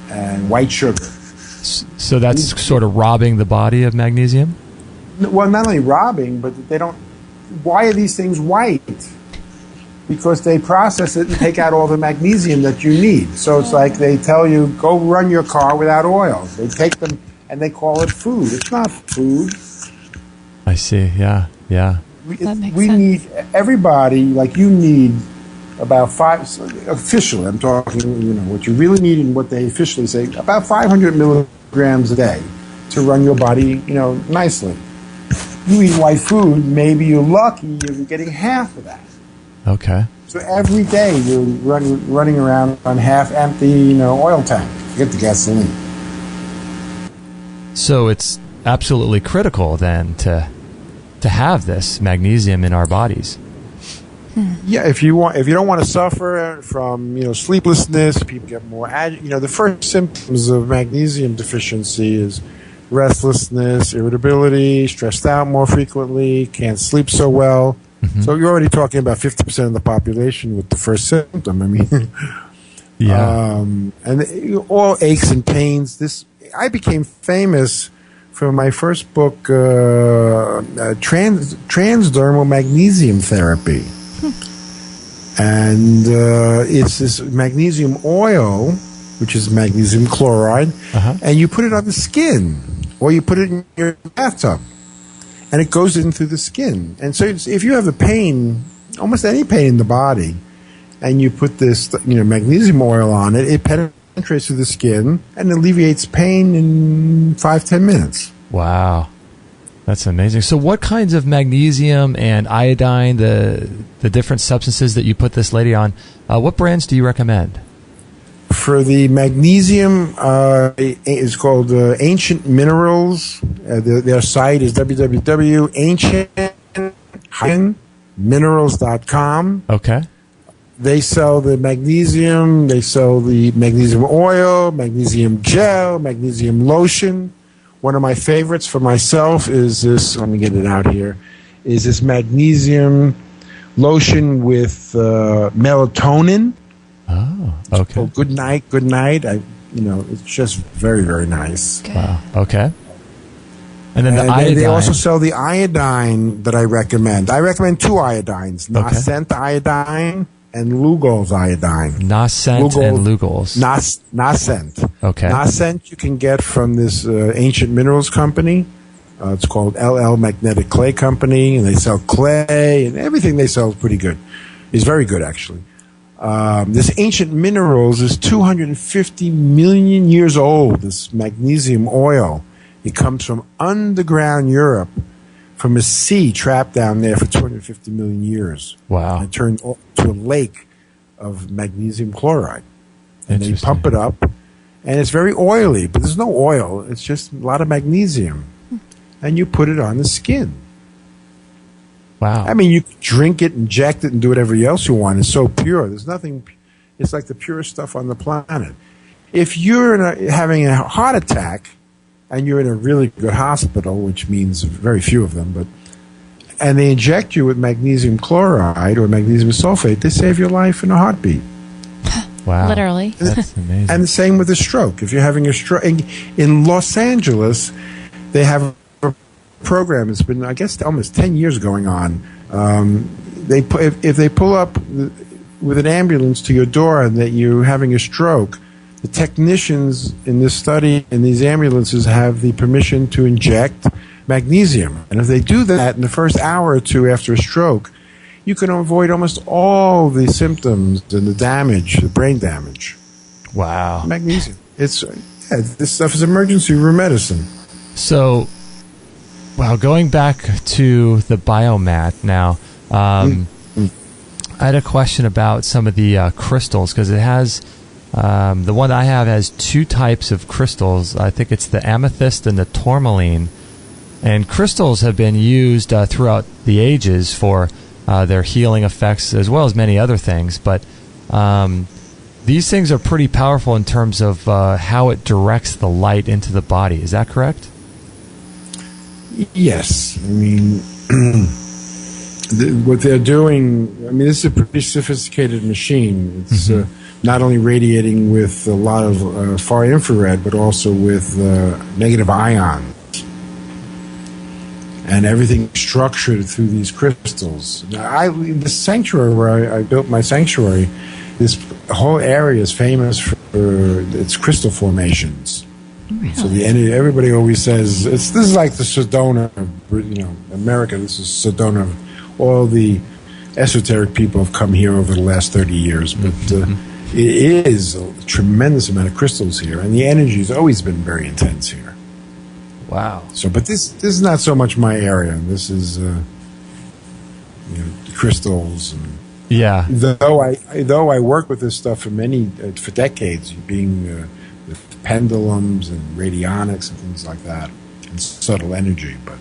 and white sugar. So that's sort of robbing the body of magnesium? Well, not only robbing, but they don't... Why are these things white? Because they process it and take out all the magnesium that you need. So it's like they tell you, go run your car without oil. They take them and they call it food. It's not food. I see, yeah. We need, everybody, like you need about officially, I'm talking, what you really need and what they officially say, about 500 milligrams a day to run your body, nicely. You eat white food, maybe you're lucky you're getting half of that. Okay. So every day you're running around on half-empty, oil tank. Forget the gasoline. So it's absolutely critical then to have this magnesium in our bodies. Yeah, if you don't want to suffer from sleeplessness, people get more the first symptoms of magnesium deficiency is restlessness, irritability, stressed out more frequently, can't sleep so well. Mm-hmm. So you're already talking about 50% of the population with the first symptom. I mean, yeah, and all aches and pains. I became famous for my first book, transdermal magnesium therapy. And it's this magnesium oil, which is magnesium chloride, and you put it on the skin, or you put it in your bathtub, and it goes in through the skin. And so if you have a pain, almost any pain in the body, and you put this magnesium oil on it, it penetrates through the skin and alleviates pain in 5-10 minutes. Wow. That's amazing. So what kinds of magnesium and iodine, the different substances that you put this lady on, what brands do you recommend? For the magnesium, it's called Ancient Minerals. Their site is www.ancient-minerals.com. Okay. They sell the magnesium. They sell the magnesium oil, magnesium gel, magnesium lotion. One of my favorites for myself is this, let me get it out here, is this magnesium lotion with melatonin. Oh, okay. So good night. It's just very, very nice. Good. Wow, okay. And then the iodine. They also sell the iodine that I recommend. I recommend two iodines, Nascent iodine and Lugol's iodine. Nascent and Lugol's. Nascent. Okay. Nascent you can get from this Ancient Minerals company. It's called LL Magnetic Clay Company, and they sell clay, and everything they sell is pretty good. It's very good, actually. This ancient minerals is 250 million years old, this magnesium oil. It comes from underground Europe, from a sea trapped down there for 250 million years. Wow. And it turned to a lake of magnesium chloride. And they pump it up, and it's very oily, but there's no oil. It's just a lot of magnesium. And you put it on the skin. Wow. I mean, you can drink it, inject it, and do whatever else you want. It's so pure. There's nothing. It's like the purest stuff on the planet. If you're having a heart attack, and you're in a really good hospital, which means very few of them, and they inject you with magnesium chloride or magnesium sulfate, they save your life in a heartbeat. Wow. Literally. That's amazing. And the same with a stroke. If you're having a stroke in Los Angeles, they have a program. It's been, I guess, almost 10 years going on. If they pull up with an ambulance to your door and that you're having a stroke, the technicians in this study in these ambulances have the permission to inject magnesium. And if they do that in the first hour or two after a stroke, you can avoid almost all the symptoms and the damage, the brain damage. Wow. Magnesium. This stuff is emergency room medicine. So, going back to the BioMat now, I had a question about some of the crystals, because it has, the one I have has two types of crystals. I think it's the amethyst and the tourmaline. And crystals have been used throughout the ages for their healing effects, as well as many other things. But these things are pretty powerful in terms of how it directs the light into the body. Is that correct? Yes. I mean, what they're doing, I mean, this is a pretty sophisticated machine. It's not only radiating with a lot of far infrared, but also with negative ions. And everything structured through these crystals. Now, the sanctuary where I built my sanctuary, this whole area is famous for its crystal formations. Really? So everybody always says this is like the Sedona of America. This is Sedona. All the esoteric people have come here over the last 30 years, but it is a tremendous amount of crystals here, and the energy has always been very intense here. Wow. So, but this is not so much my area. This is crystals. And Though I work with this stuff for decades, being with pendulums and radionics and things like that, and subtle energy, but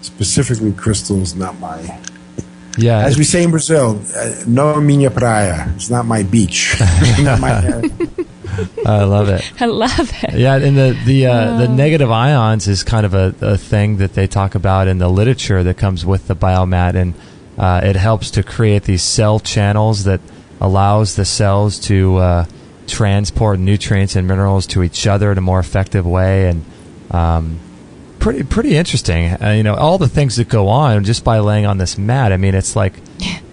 specifically crystals, not my. Yeah. As we say in Brazil, no minha praia. It's not my beach. Not my area. I love it. I love it. Yeah, and the negative ions is kind of a thing that they talk about in the literature that comes with the BioMat, and it helps to create these cell channels that allows the cells to transport nutrients and minerals to each other in a more effective way, and pretty interesting. All the things that go on just by laying on this mat. I mean, it's like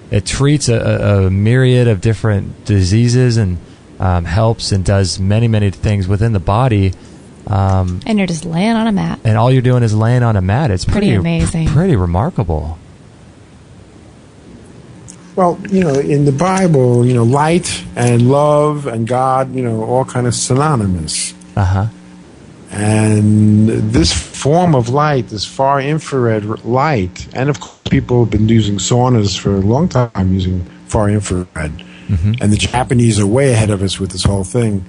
it treats a myriad of different diseases and helps and does many things within the body. And you're just laying on a mat. And all you're doing is laying on a mat. It's pretty amazing. Pretty remarkable. Well, in the Bible, light and love and God, all kind of synonymous. Uh-huh. And this form of light, this far infrared light, and of course people have been using saunas for a long time using far infrared. And the Japanese are way ahead of us with this whole thing.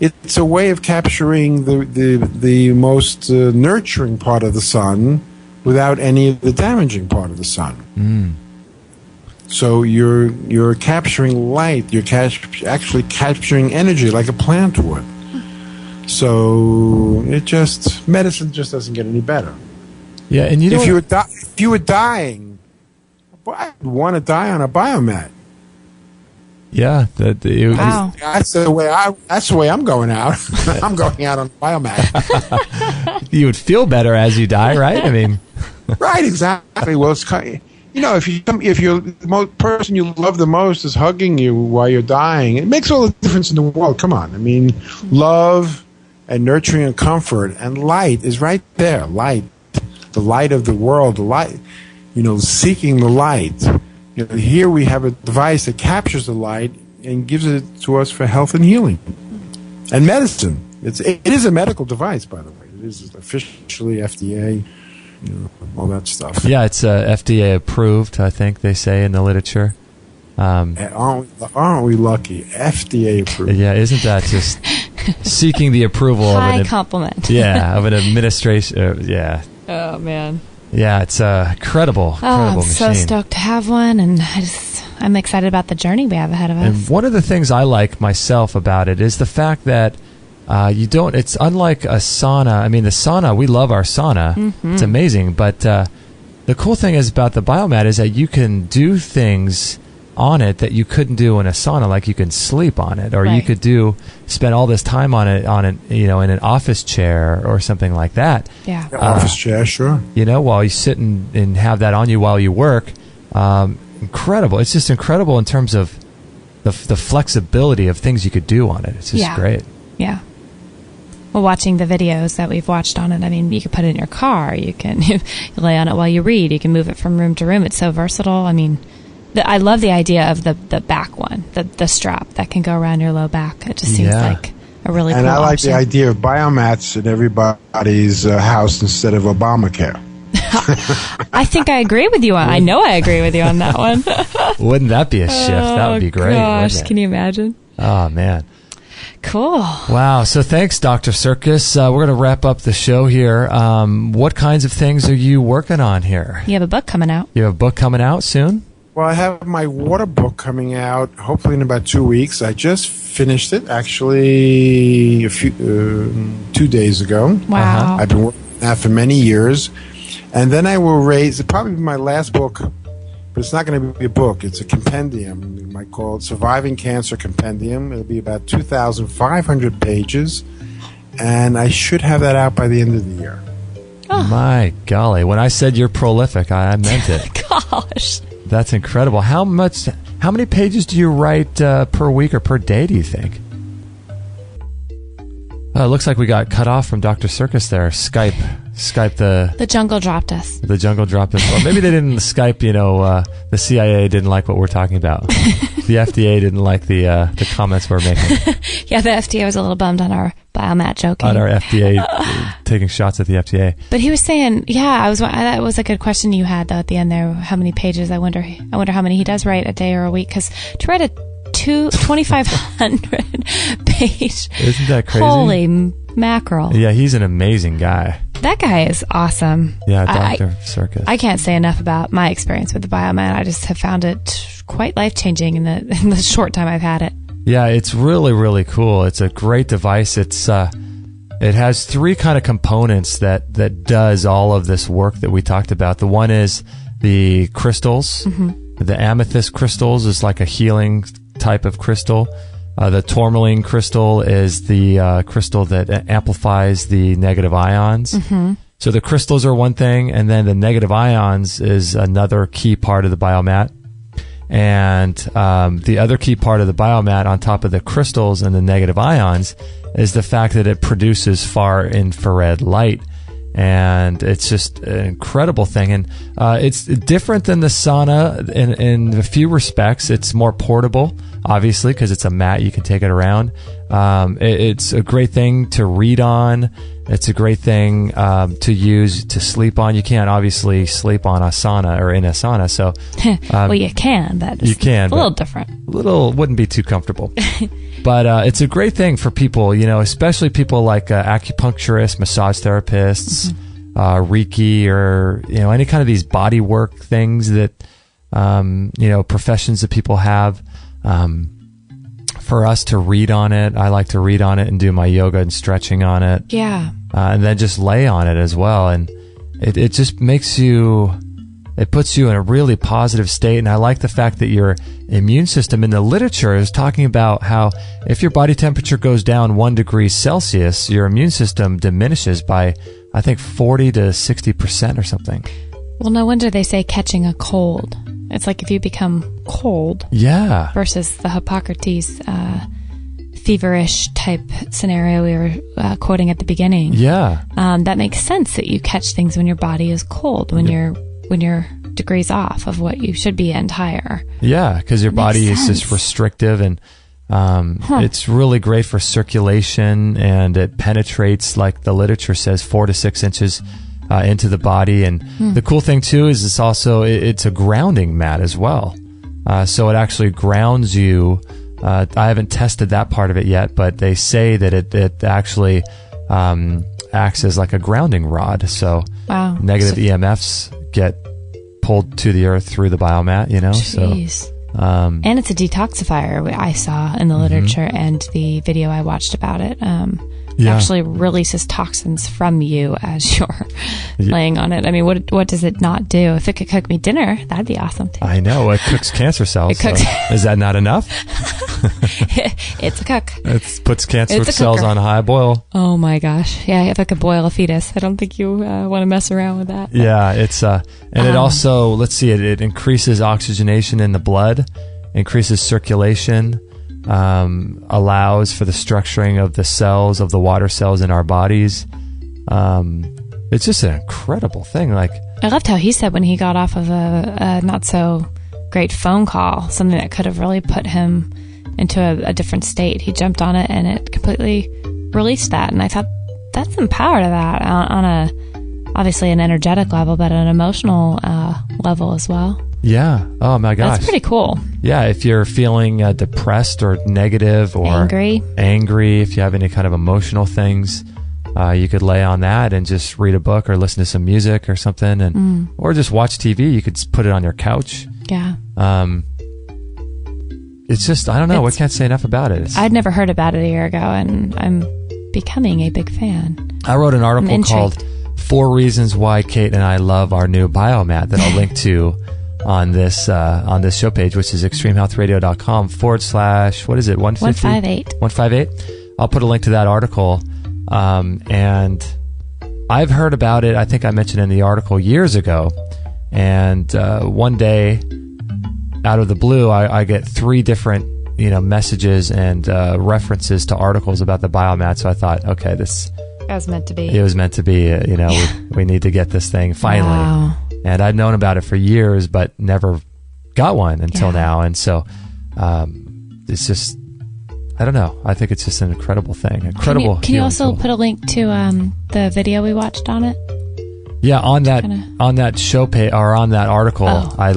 It's a way of capturing the most nurturing part of the sun without any of the damaging part of the sun. So you're capturing light. You're actually capturing energy like a plant would. So medicine just doesn't get any better. Yeah, and if you were dying, I'd want to die on a BioMat. Yeah, wow. That's the way I'm going out. I'm going out on a BioMat. You would feel better as you die, right? I mean, right, exactly. Well, it's if the person you love the most is hugging you while you're dying, it makes all the difference in the world. Come on, I mean, love and nurturing and comfort and light is right there. Light, the light of the world, the light. Seeking the light here we have a device that captures the light and gives it to us for health and healing and medicine. It is a medical device, by the way. It is officially FDA, all that stuff. Yeah, it's FDA approved, I think they say in the literature. Aren't we lucky? FDA approved. Yeah, isn't that just seeking the approval High of compliment. Yeah, of an administration. Yeah. Oh, man. Yeah, it's a incredible I'm machine. so stoked to have one, and I'm excited about the journey we have ahead of us. And one of the things I like myself about it is the fact that it's unlike a sauna. I mean, the sauna, we love our sauna. Mm-hmm. It's amazing. But the cool thing is about the BioMat is that you can do things on it that you couldn't do in a sauna, like you can sleep on it, or you could spend all this time on it, in an office chair or something like that. Yeah. Office chair, sure. While you sit and have that on you while you work. Incredible. It's just incredible in terms of the flexibility of things you could do on it. It's just great. Yeah. Well, watching the videos that we've watched on it, I mean, you can put it in your car. You can lay on it while you read. You can move it from room to room. It's so versatile. I mean, I love the idea of the back one, the strap that can go around your low back. It just seems like a really cool option. And I like option. the idea of biomats in everybody's house instead of Obamacare. I think I agree with you on. I know I agree with you on that one. Wouldn't that be a shift? That would be great. Gosh, can you imagine? Oh man. Cool. Wow. So thanks, Dr. Sircus. We're going to wrap up the show here. What kinds of things are you working on here? You have a book coming out. You have a book coming out soon? Well, I have my water book coming out hopefully in about 2 weeks. I just finished it actually 2 days ago. Wow. I've been working on that for many years. And then I will it'll probably be my last book, but it's not going to be a book. It's a compendium. You might call it Surviving Cancer Compendium. It'll be about 2,500 pages. And I should have that out by the end of the year. Oh. My golly. When I said you're prolific, I meant it. Gosh. That's incredible. How many pages do you write per week or per day, do you think? It looks like we got cut off from Dr. Sircus there. Skype The jungle dropped us. The jungle dropped us. Well, maybe they didn't Skype, the CIA didn't like what we're talking about. The FDA didn't like the comments we're making. Yeah, the FDA was a little bummed on our BioMat joking. On our FDA, taking shots at the FDA. But he was saying, that was a good question you had, though, at the end there. How many pages? I wonder how many he does write a day or a week. Because to write a 2,500 page. Isn't that crazy? Holy mackerel. Yeah, he's an amazing guy. That guy is awesome. Yeah, Dr. Sircus. I can't say enough about my experience with the BioMat. I just have found it quite life-changing in the short time I've had it. Yeah, it's really, really cool. It's a great device. It has three kind of components that does all of this work that we talked about. The one is the crystals. Mm-hmm. The amethyst crystals is like a healing type of crystal. The tourmaline crystal is the crystal that amplifies the negative ions. Mm-hmm. So the crystals are one thing, and then the negative ions is another key part of the BioMat. And the other key part of the BioMat on top of the crystals and the negative ions is the fact that it produces far infrared light. And it's just an incredible thing. And it's different than the sauna in a few respects. It's more portable, obviously, because it's a mat. You can take it around. It's a great thing to read on. It's a great thing to use to sleep on. You can't obviously sleep on a sauna or in a sauna. So, well, you can. That's a little different. Wouldn't be too comfortable. But it's a great thing for people, especially people like acupuncturists, massage therapists, Reiki, or any kind of these body work things that professions that people have. For us to read on it, I like to read on it and do my yoga and stretching on it. Yeah. And then just lay on it as well. And it just makes it puts you in a really positive state. And I like the fact that your immune system in the literature is talking about how if your body temperature goes down 1 degree Celsius, your immune system diminishes by, I think, 40 to 60% or something. Well, no wonder they say catching a cold. It's like if you become cold. Yeah. Versus the Hippocrates feverish type scenario we were quoting at the beginning. Yeah. That makes sense that you catch things when your body is cold, when you're degrees off of what you should be and higher. Yeah, because your body is just restrictive, and it's really great for circulation, and it penetrates, like the literature says, 4 to 6 inches into the body. And the cool thing too is it's a grounding mat as well. So it actually grounds you. I haven't tested that part of it yet, but they say that it actually acts as like a grounding rod. So negative EMFs get pulled to the earth through the BioMat, you know. Jeez. So and it's a detoxifier, I saw in the literature and the video I watched about it. It actually releases toxins from you as you're laying on it. I mean, what does it not do? If it could cook me dinner, that'd be awesome too. I know, it cooks cancer cells. So is that not enough? It's a cook. It puts cancer cells on high boil. Oh my gosh. Yeah, if I could boil a fetus, I don't think you want to mess around with that. Yeah, it's and it also, let's see, it increases oxygenation in the blood, increases circulation, allows for the structuring of the cells, of the water cells in our bodies. It's just an incredible thing. Like, I loved how he said when he got off of a not so great phone call, something that could have really put him into a different state, he jumped on it and it completely released that. And I thought, that's some power to that on a, obviously an energetic level, but an emotional level as well. Yeah. Oh my gosh. That's pretty cool. Yeah. If you're feeling depressed or negative or angry, if you have any kind of emotional things, you could lay on that and just read a book or listen to some music or something, and or just watch TV. You could put it on your couch. Yeah. It's just, I don't know. We can't say enough about it. I'd never heard about it a year ago, and I'm becoming a big fan. I wrote an article called 4 Reasons Why Kate and I Love Our New BioMat that I'll link to on this show page, which is extremehealthradio.com / what is it, 158? 158. I'll put a link to that article. And I've heard about it, I think I mentioned in the article years ago. And one day, out of the blue, I get 3 different messages and references to articles about the BioMat. So I thought, okay, this... It was meant to be. It was meant to be. We need to get this thing finally. Wow. And I'd known about it for years, but never got one until now. And so it's just, I don't know. I think it's just an incredible thing. Incredible. Can you also put a link to the video we watched on it? Yeah, on that show page, or on that article, I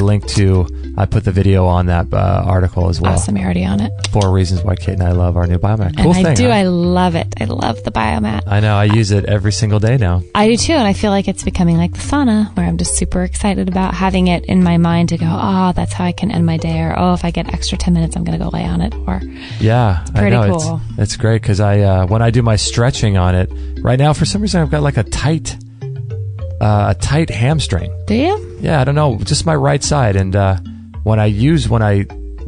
put the video on that article as well. Awesome, you're already on it. 4 Reasons Why Kate and I Love Our New BioMat. Cool thing. I love it. I love the BioMat. I know, I use it every single day now. I do too, and I feel like it's becoming like the sauna, where I'm just super excited about having it in my mind to go, that's how I can end my day, or if I get extra 10 minutes, I'm going to go lay on it. Or yeah, pretty I know. Cool. It's great, because when I do my stretching on it, right now, for some reason, I've got like a tight hamstring. Do you? Yeah, I don't know, just my right side. And when I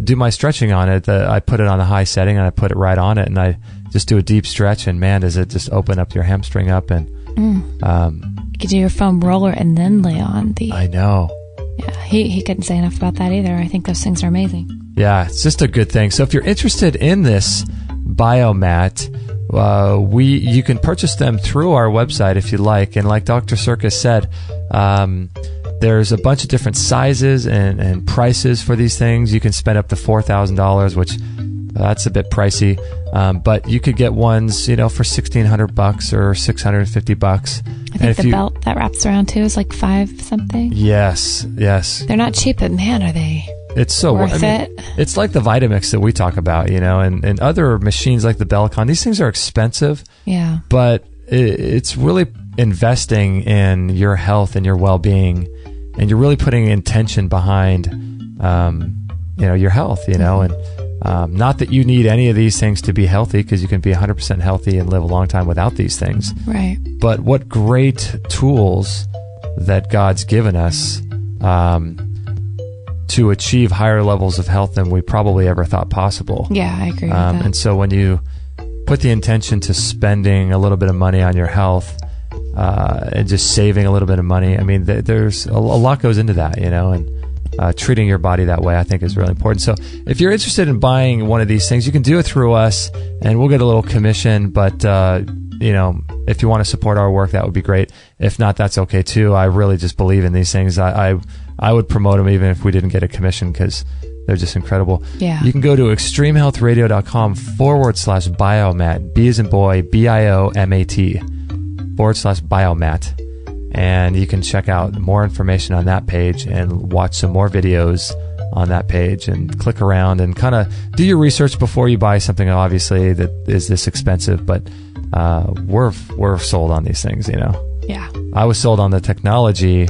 do my stretching on it, I put it on the high setting and I put it right on it, and I just do a deep stretch, and man, does it just open up your hamstring up. And you could do your foam roller and then lay on the... I know. Yeah, he couldn't say enough about that either. I think those things are amazing. Yeah, it's just a good thing. So if you're interested in this BioMat, you can purchase them through our website if you like. And like Dr. Sircus said, there's a bunch of different sizes and prices for these things. You can spend up to $4,000, which that's a bit pricey. But you could get ones, for $1,600 or $650. I think the belt that wraps around too is like $5 something. Yes. They're not cheap, but man, are they... It's so worth it. It's like the Vitamix that we talk about, and other machines like the Bellicon. These things are expensive. Yeah. But it's really investing in your health and your well-being, and you're really putting intention behind, your health, and not that you need any of these things to be healthy, because you can be 100% healthy and live a long time without these things. Right. But what great tools that God's given us, to achieve higher levels of health than we probably ever thought possible. Yeah, I agree with that. And so when you put the intention to spending a little bit of money on your health, and just saving a little bit of money, I mean, there's a lot goes into that, and treating your body that way, I think, is really important. So if you're interested in buying one of these things, you can do it through us, and we'll get a little commission, but if you want to support our work, that would be great. If not, that's okay too. I really just believe in these things. I I would promote them even if we didn't get a commission because they're just incredible. Yeah. You can go to extremehealthradio.com/biomat, B as in boy, BIOMAT, /biomat. And you can check out more information on that page and watch some more videos on that page and click around and kind of do your research before you buy something, obviously, that is this expensive. But we're sold on these things, you know. Yeah. I was sold on the technology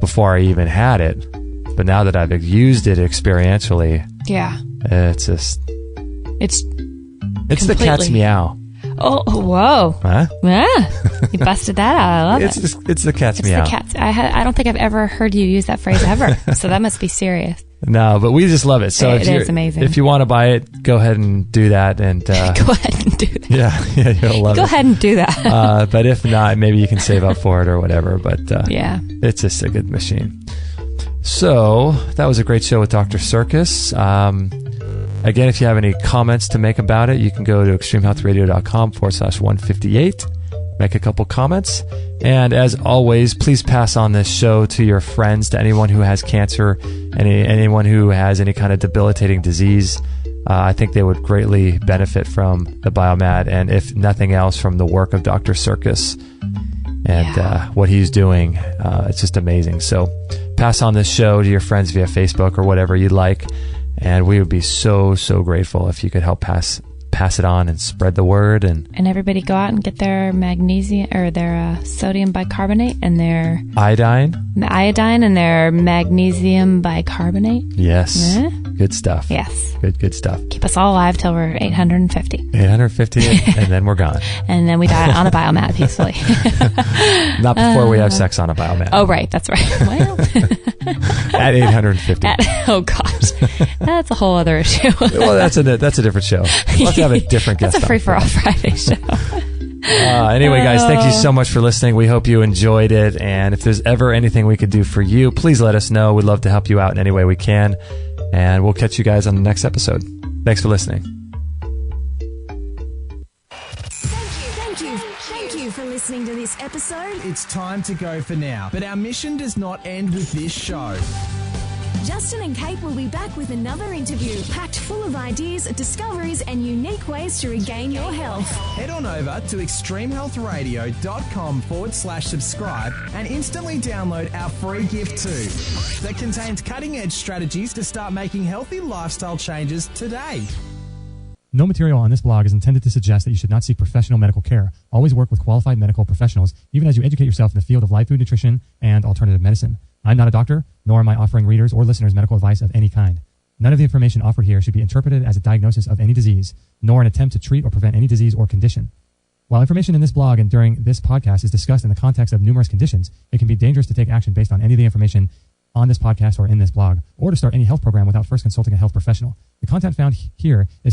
before I even had it. But now that I've used it experientially, Yeah. it's just... It's the cat's meow. Oh, whoa. Huh? Yeah. You busted that out. I love it. It's the cat's meow. It's the cat's. I don't think I've ever heard you use that phrase ever. So that must be serious. No, but we just love it. So It is amazing. If you want to buy it, go ahead and do that. And Go ahead and do that. Yeah, you'll love it. Go ahead and do that. But if not, maybe you can save up for it or whatever. But yeah, it's just a good machine. So that was a great show with Dr. Sircus. Again, if you have any comments to make about it, you can go to extremehealthradio.com/158. Make a couple comments. And as always, please pass on this show to your friends, to anyone who has cancer, anyone who has any kind of debilitating disease. I think they would greatly benefit from the BioMat, and if nothing else, from the work of Dr. Sircus and what he's doing. It's just amazing. So pass on this show to your friends via Facebook or whatever you'd like. And we would be so, so grateful if you could help pass it on and spread the word. And everybody go out and get their magnesium or their sodium bicarbonate and their iodine and their magnesium bicarbonate. Yes. Good stuff. Yes. Good stuff. Keep us all alive till we're 850. 850 and then we're gone. And then we die on a BioMat peacefully. Not before we have sex on a BioMat. Oh, right. That's right. Well. At 850. Oh, gosh. That's a whole other issue. Well, that's a different show. Let's have a different guest. That's a free-for-all Friday show. Anyway, guys, thank you so much for listening. We hope you enjoyed it. And if there's ever anything we could do for you, please let us know. We'd love to help you out in any way we can. And we'll catch you guys on the next episode. Thanks for listening. Thank you for listening to this episode. It's time to go for now, but our mission does not end with this show. Justin and Kate will be back with another interview packed full of ideas, discoveries, and unique ways to regain your health. Head on over to extremehealthradio.com/subscribe and instantly download our free gift too that contains cutting-edge strategies to start making healthy lifestyle changes today. No material on this blog is intended to suggest that you should not seek professional medical care. Always work with qualified medical professionals, even as you educate yourself in the field of live food nutrition and alternative medicine. I'm not a doctor, nor am I offering readers or listeners medical advice of any kind. None of the information offered here should be interpreted as a diagnosis of any disease, nor an attempt to treat or prevent any disease or condition. While information in this blog and during this podcast is discussed in the context of numerous conditions, it can be dangerous to take action based on any of the information on this podcast or in this blog, or to start any health program without first consulting a health professional. The content found here is